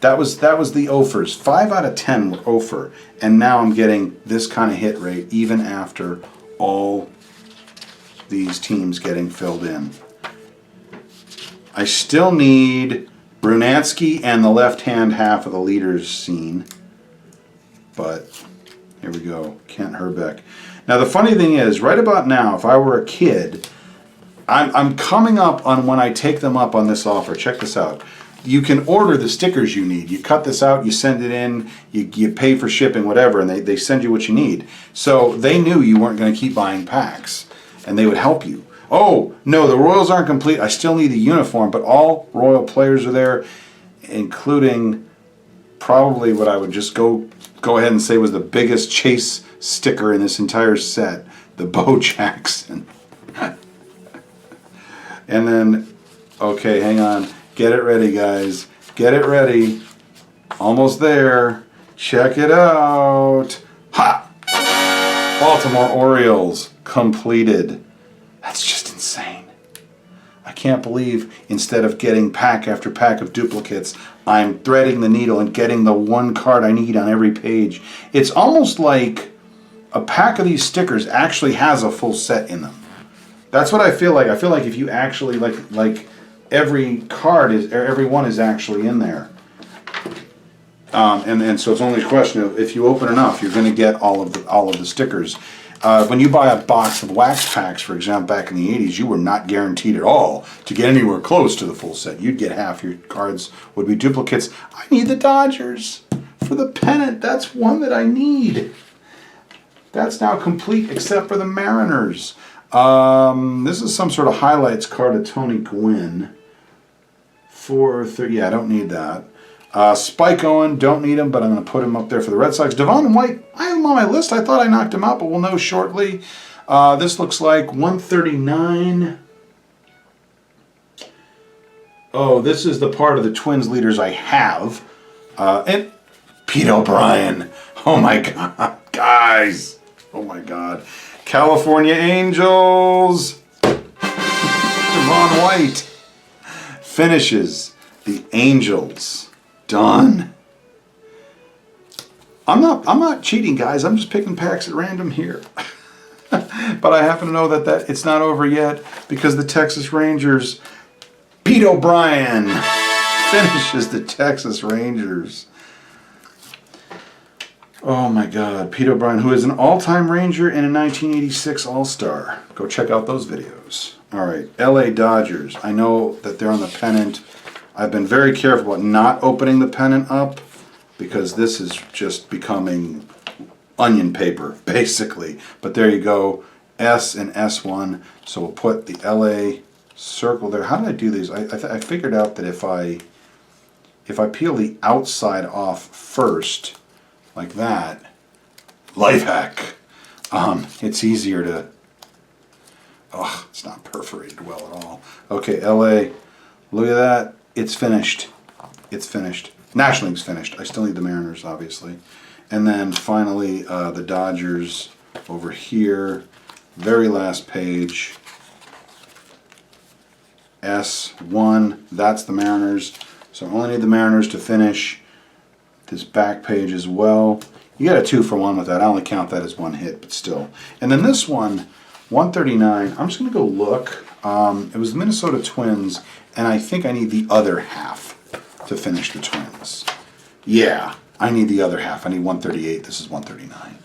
That was the offers. 5 out of 10 were offer, and now I'm getting this kind of hit rate even after all these teams getting filled in. I still need Brunansky and the left-hand half of the leaders scene, but here we go. Kent Herbeck. Now the funny thing is, right about now, if I were a kid, I'm coming up on when I take them up on this offer. Check this out. You can order the stickers you need. You cut this out, you send it in, you pay for shipping, whatever, and they send you what you need. So they knew you weren't going to keep buying packs, and they would help you. Oh, no, the Royals aren't complete. I still need the uniform, but all Royal players are there, including probably what I would just go ahead and say was the biggest chase sticker in this entire set, the Bo Jackson. And then, okay, hang on. Get it ready, guys. Get it ready. Almost there. Check it out. Ha! Baltimore Orioles completed. That's just insane. I can't believe instead of getting pack after pack of duplicates, I'm threading the needle and getting the one card I need on every page. It's almost like a pack of these stickers actually has a full set in them. That's what I feel like. I feel like if you actually like every card is, every one is actually in there. And so it's only a question of if you open enough, you're going to get all of the stickers. When you buy a box of wax packs, for example, back in the 80s, you were not guaranteed at all to get anywhere close to the full set. You'd get half your cards would be duplicates. I need the Dodgers for the pennant. That's one that I need. That's now complete except for the Mariners. This is some sort of highlights card of Tony Gwynn. 430. Yeah, I don't need that. Spike Owen, don't need him, but I'm going to put him up there for the Red Sox. Devon White, I have him on my list. I thought I knocked him out, but we'll know shortly. This looks like 139. Oh, this is the part of the Twins leaders I have. And Pete O'Brien. Oh my God, guys. Oh my God. California Angels. Devon White finishes the Angels. Done. I'm not cheating, guys. I'm just picking packs at random here. But I happen to know that it's not over yet because the Texas Rangers, Pete O'Brien finishes the Texas Rangers. Oh my God, Pete O'Brien, who is an all-time Ranger and a 1986 All-Star. Go check out those videos. All right, LA Dodgers. I know that they're on the pennant. I've been very careful about not opening the pennant up because this is just becoming onion paper, basically. But there you go, S and S1. So we'll put the LA circle there. How did I do these? I figured out that if I peel the outside off first, like that, life hack, it's easier to, oh, it's not perforated well at all. Okay, LA, look at that. It's finished. It's finished. National League's finished. I still need the Mariners, obviously. And then finally, the Dodgers over here. Very last page. S1. That's the Mariners. So I only need the Mariners to finish this back page as well. You got a 2-for-1 with that. I only count that as one hit, but still. And then this one, 139. I'm just going to go look. It was the Minnesota Twins, and I think I need the other half to finish the Twins. Yeah, I need the other half. I need 138. This is 139.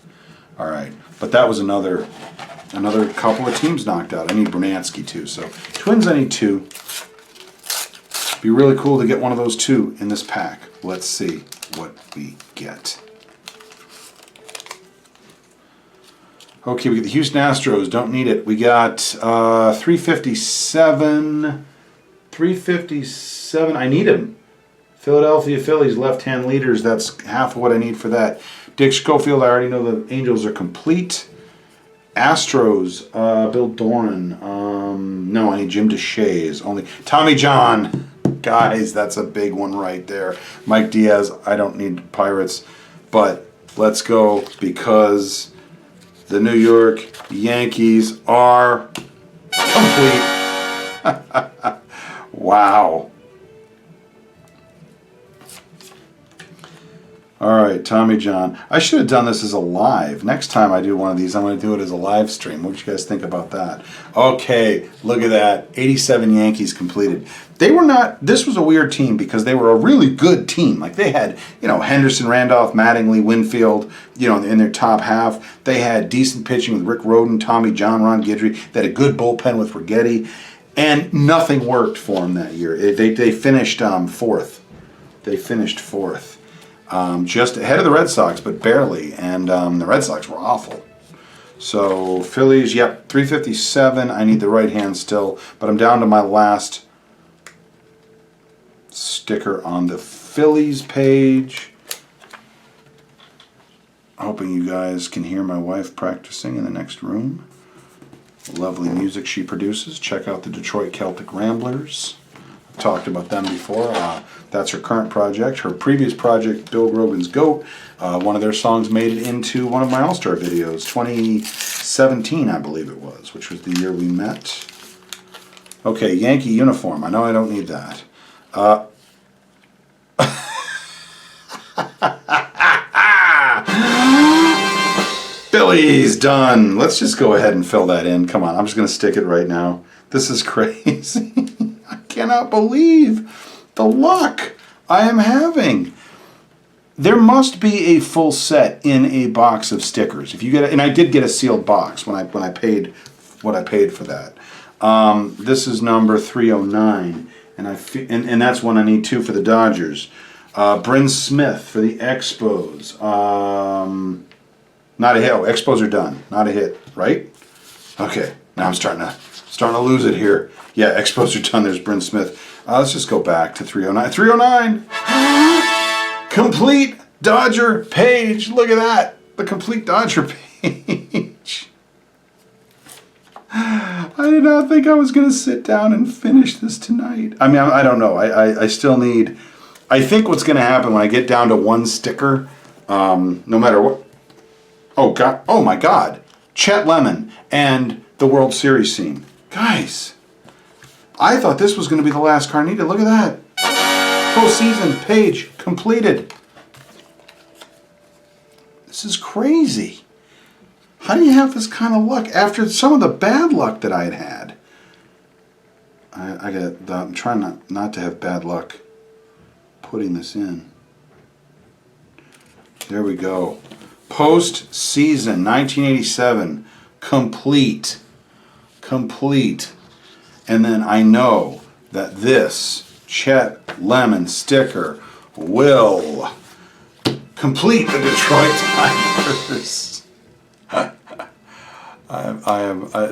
All right, but that was another couple of teams knocked out. I need Bernansky too. So Twins, I need 2. Be really cool to get one of those 2 in this pack. Let's see what we get. Okay, we get the Houston Astros. Don't need it. We got 357. 357. I need him. Philadelphia Phillies left-hand leaders. That's half of what I need for that. Dick Schofield. I already know the Angels are complete. Astros. Bill Doran. No, I need Jim DeShays. Only Tommy John. Guys, that's a big one right there. Mike Diaz. I don't need Pirates, but let's go because the New York Yankees are complete. Wow. All right, Tommy John. I should have done this as a live. Next time I do one of these, I'm going to do it as a live stream. What do you guys think about that? Okay, look at that. 87 Yankees completed. They were not, this was a weird team because they were a really good team. Like they had, Henderson, Randolph, Mattingly, Winfield, in their top half. They had decent pitching with Rick Rhoden, Tommy John, Ron Guidry. They had a good bullpen with Rigetti. And nothing worked for them that year. They finished fourth. They finished fourth. Just ahead of the Red Sox, but barely. And the Red Sox were awful. So Phillies, yep, 357. I need the right hand still, but I'm down to my last sticker on the Phillies page. Hoping you guys can hear my wife practicing in the next room. Lovely music she produces. Check out the Detroit Celtic Ramblers. I've talked about them before. That's her current project. Her previous project, Bill Grogan's Goat, one of their songs made it into one of my All-Star videos, 2017, I believe it was, which was the year we met. Okay, Yankee uniform. I know I don't need that. Phillies, done. Let's just go ahead and fill that in. Come on, I'm just going to stick it right now. This is crazy. I can't cannot believe the luck I am having. There must be a full set in a box of stickers. If you get, and I did get a sealed box when I paid what I paid for that. This is number 309, and that's one I need too for the Dodgers. Bryn Smith for the Expos. Not a hit. Oh, Expos are done. Not a hit, right? Okay. Now I'm starting to lose it here. Yeah, Expos are done. There's Bryn Smith. Let's just go back to 309. 309. Complete Dodger page. Look at that. The complete Dodger page. I did not think I was going to sit down and finish this tonight. I mean, I don't know. I still need... I think what's going to happen when I get down to one sticker, no matter what... Oh, God. Oh, my God. Chet Lemon and the World Series scene. Guys, I thought this was going to be the last card needed. Look at that. Postseason page completed. This is crazy. How do you have this kind of luck after some of the bad luck that I had had? I'm trying not to have bad luck putting this in. There we go. Postseason 1987 complete. And then I know that this Chet Lemon sticker will complete the Detroit Tigers.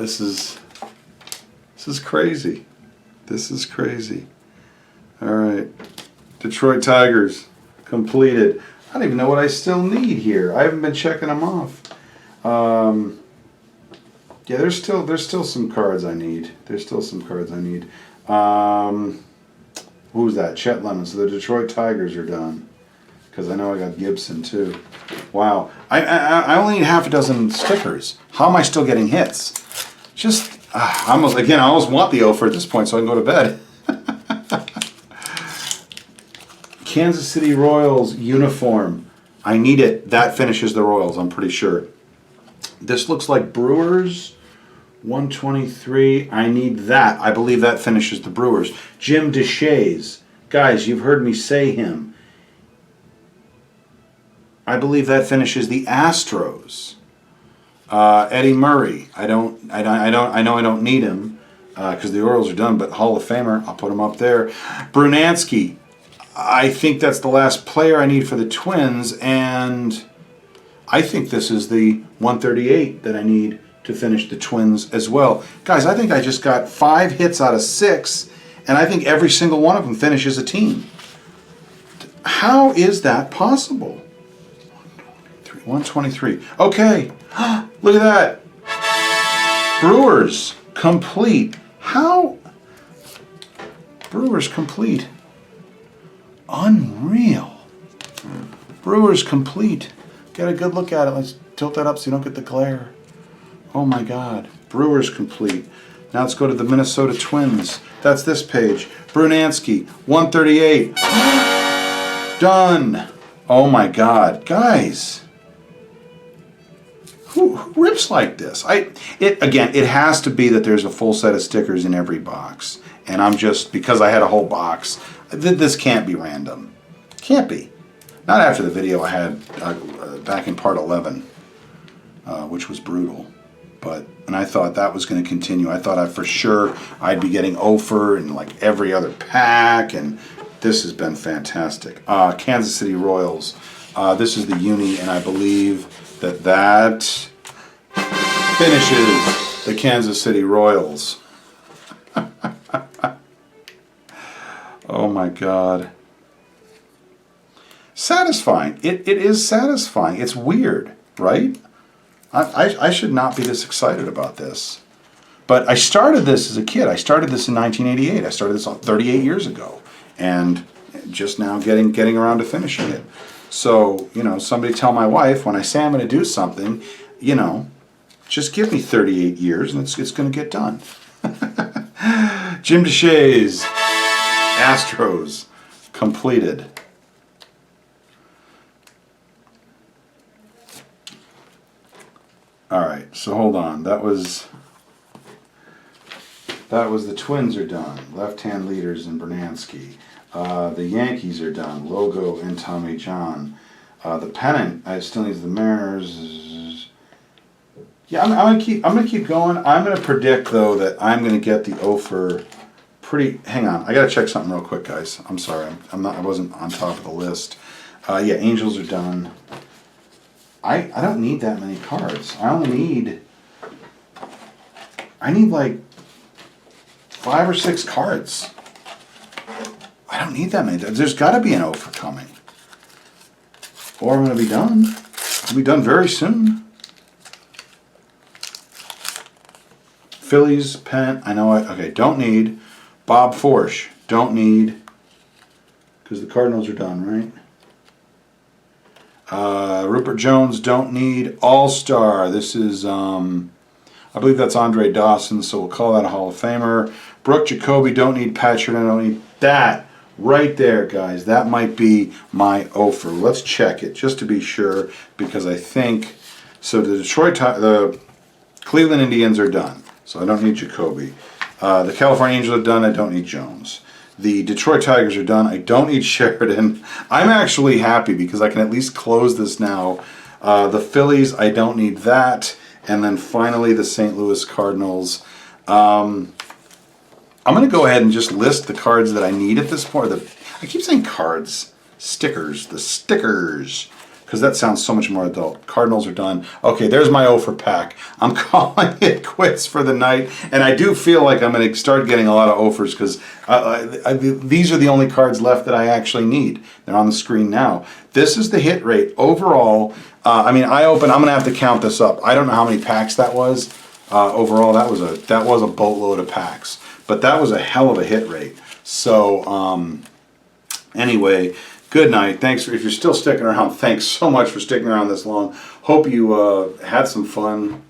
This is crazy. This is crazy. All right, Detroit Tigers completed. I don't even know what I still need here. I haven't been checking them off. Yeah, there's still some cards I need. Who's that? Chet Lemon. So the Detroit Tigers are done. Because I know I got Gibson too. Wow. I only need half a dozen stickers. How am I still getting hits? Just, I almost want the offer at this point so I can go to bed. Kansas City Royals uniform. I need it. That finishes the Royals, I'm pretty sure. This looks like Brewers. 123. I need that. I believe that finishes the Brewers. Jim DeShays. Guys, you've heard me say him. I believe that finishes the Astros. Eddie Murray. I know I don't need him because the Orioles are done, but Hall of Famer, I'll put him up there. Brunansky. I think that's the last player I need for the Twins, and I think this is the 138 that I need to finish the Twins as well. Guys, I think I just got 5 hits out of 6, and I think every single one of them finishes a team. How is that possible? 123. Okay. Look at that. Brewers complete. How? Brewers complete. Unreal. Brewers complete. Get a good look at it. Let's tilt that up so you don't get the glare. Oh my God. Brewers complete. Now let's go to the Minnesota Twins. That's this page. Brunansky, 138. Done. Oh my God. Guys. Who rips like this? It has to be that there's a full set of stickers in every box. And I'm just, because I had a whole box, this can't be random. Can't be. Not after the video I had back in part 11, which was brutal. And I thought that was going to continue. I thought for sure I'd be getting Ofer in like every other pack, and this has been fantastic. Kansas City Royals. This is the uni, and I believe that finishes the Kansas City Royals. Oh my God. Satisfying. It is satisfying. It's weird, right? I should not be this excited about this. But I started this as a kid. I started this in 1988. I started this 38 years ago. And just now getting around to finishing it. So, somebody tell my wife when I say I'm going to do something, just give me 38 years and it's going to get done. Jim DeShays, Astros, completed. All right, so hold on. That was That was the Twins are done. Left-hand leaders in Bernansky. The Yankees are done. Logo and Tommy John. The pennant, I still need the Mariners. Yeah, I'm gonna keep going. I'm gonna predict though that I'm gonna get the O for pretty. Hang on, I gotta check something real quick, guys. I'm sorry, I wasn't on top of the list. Yeah, Angels are done. I don't need that many cards. I need like 5 or 6 cards. I don't need that many. There's got to be an O for coming. Or I'm going to be done. I'll be done very soon. Phillies, pennant. I know okay, don't need. Bob Forsch, don't need. Because the Cardinals are done, right? Rupert Jones, don't need. All-Star. This is, I believe that's Andre Dawson, so we'll call that a Hall of Famer. Brooke Jacoby, don't need. Patrick, I don't need. That right there, guys, that might be my offer. Let's check it just to be sure, because I think so. The Cleveland Indians are done, so I don't need Jacoby. The California Angels are done. I don't need Jones. The Detroit Tigers are done. I don't need Sheridan. I'm actually happy because I can at least close this now. The Phillies, I don't need that. And then finally the St. Louis Cardinals. I'm going to go ahead and just list the cards that I need at this point. I keep saying cards. Stickers. The stickers. Because that sounds so much more adult. Cardinals are done. Okay, there's my O for pack. I'm calling it quits for the night. And I do feel like I'm going to start getting a lot of offers because these are the only cards left that I actually need. They're on the screen now. This is the hit rate. Overall, I'm going to have to count this up. I don't know how many packs that was. Overall, that was a boatload of packs. But that was a hell of a hit rate. So, anyway, good night. Thanks. If you're still sticking around, thanks so much for sticking around this long. Hope you had some fun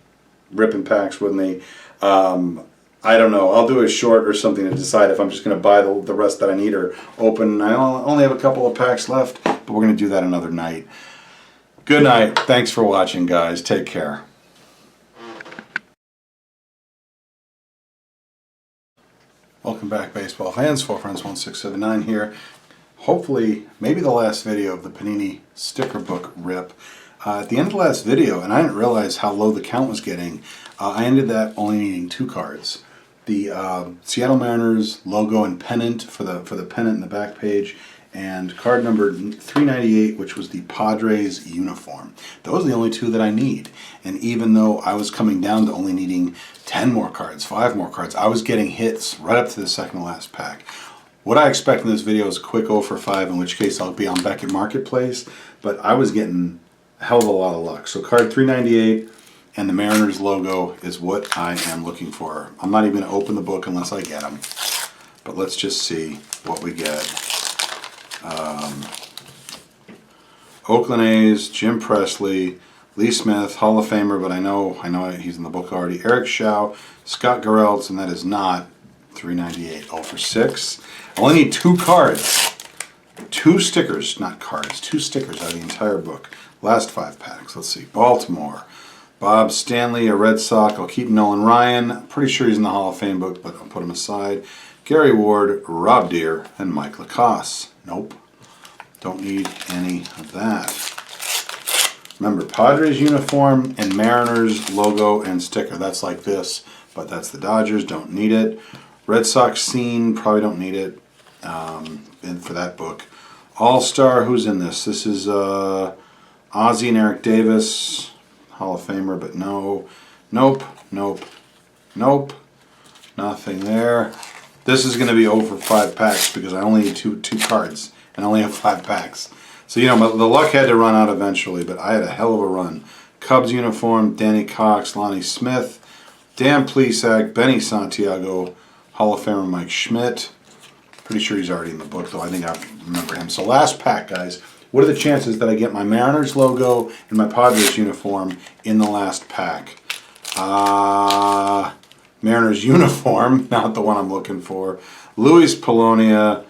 ripping packs with me. I don't know. I'll do a short or something to decide if I'm just going to buy the rest that I need or open. I only have a couple of packs left, but we're going to do that another night. Good night. Thanks for watching, guys. Take care. Welcome back, baseball fans. 4Friends1679 here. Hopefully, maybe the last video of the Panini sticker book rip. At the end of the last video, and I didn't realize how low the count was getting, I ended that only needing 2 cards. The Seattle Mariners logo and pennant for the pennant in the back page, and card number 398, which was the Padres uniform. Those are the only 2 that I need. And even though I was coming down to only needing 10 more cards, 5 more cards, I was getting hits right up to the second to last pack. What I expect in this video is a quick 0 for 5, in which case I'll be on Beckett Marketplace, but I was getting a hell of a lot of luck. So card 398 and the Mariners logo is what I am looking for. I'm not even going to open the book unless I get them, but let's just see what we get. Oakland A's, Jim Presley, Lee Smith, Hall of Famer, but I know he's in the book already. Eric Shaw, Scott Geraltz, and that is not 398. 0 for 6. I only need 2 cards. 2 stickers, not cards, 2 stickers out of the entire book. Last 5 packs. Let's see. Baltimore. Bob Stanley, a Red Sox. I'll keep Nolan Ryan. Pretty sure he's in the Hall of Fame book, but I'll put him aside. Gary Ward, Rob Deere, and Mike Lacoste. Nope. Don't need any of that. Remember, Padres uniform and Mariners logo and sticker. That's like this, but that's the Dodgers. Don't need it. Red Sox scene. Probably don't need it for that book. All-Star. Who's in this? This is Ozzie and Eric Davis. Hall of Famer, but no. Nope. Nope. Nope. Nothing there. This is going to be over 5 packs because I only need two cards and I only have 5 packs. So, you know, the luck had to run out eventually, but I had a hell of a run. Cubs uniform, Danny Cox, Lonnie Smith, Dan Plesac, Benny Santiago, Hall of Famer Mike Schmidt. Pretty sure he's already in the book, though. I think I remember him. So last pack, guys. What are the chances that I get my Mariners logo and my Padres uniform in the last pack? Mariners uniform, not the one I'm looking for. Luis Polonia,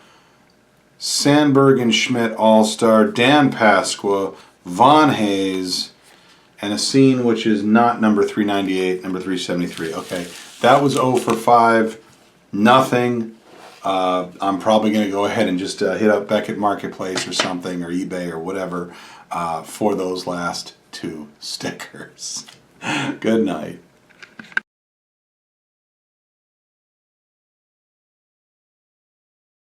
Sandberg and Schmidt All-Star, Dan Pasqua, Von Hayes, and a scene which is not number 398, number 373. Okay, that was 0 for 5. nothing. I'm probably going to go ahead and just hit up Beckett Marketplace or something, or eBay or whatever, for those last 2 stickers. Good night.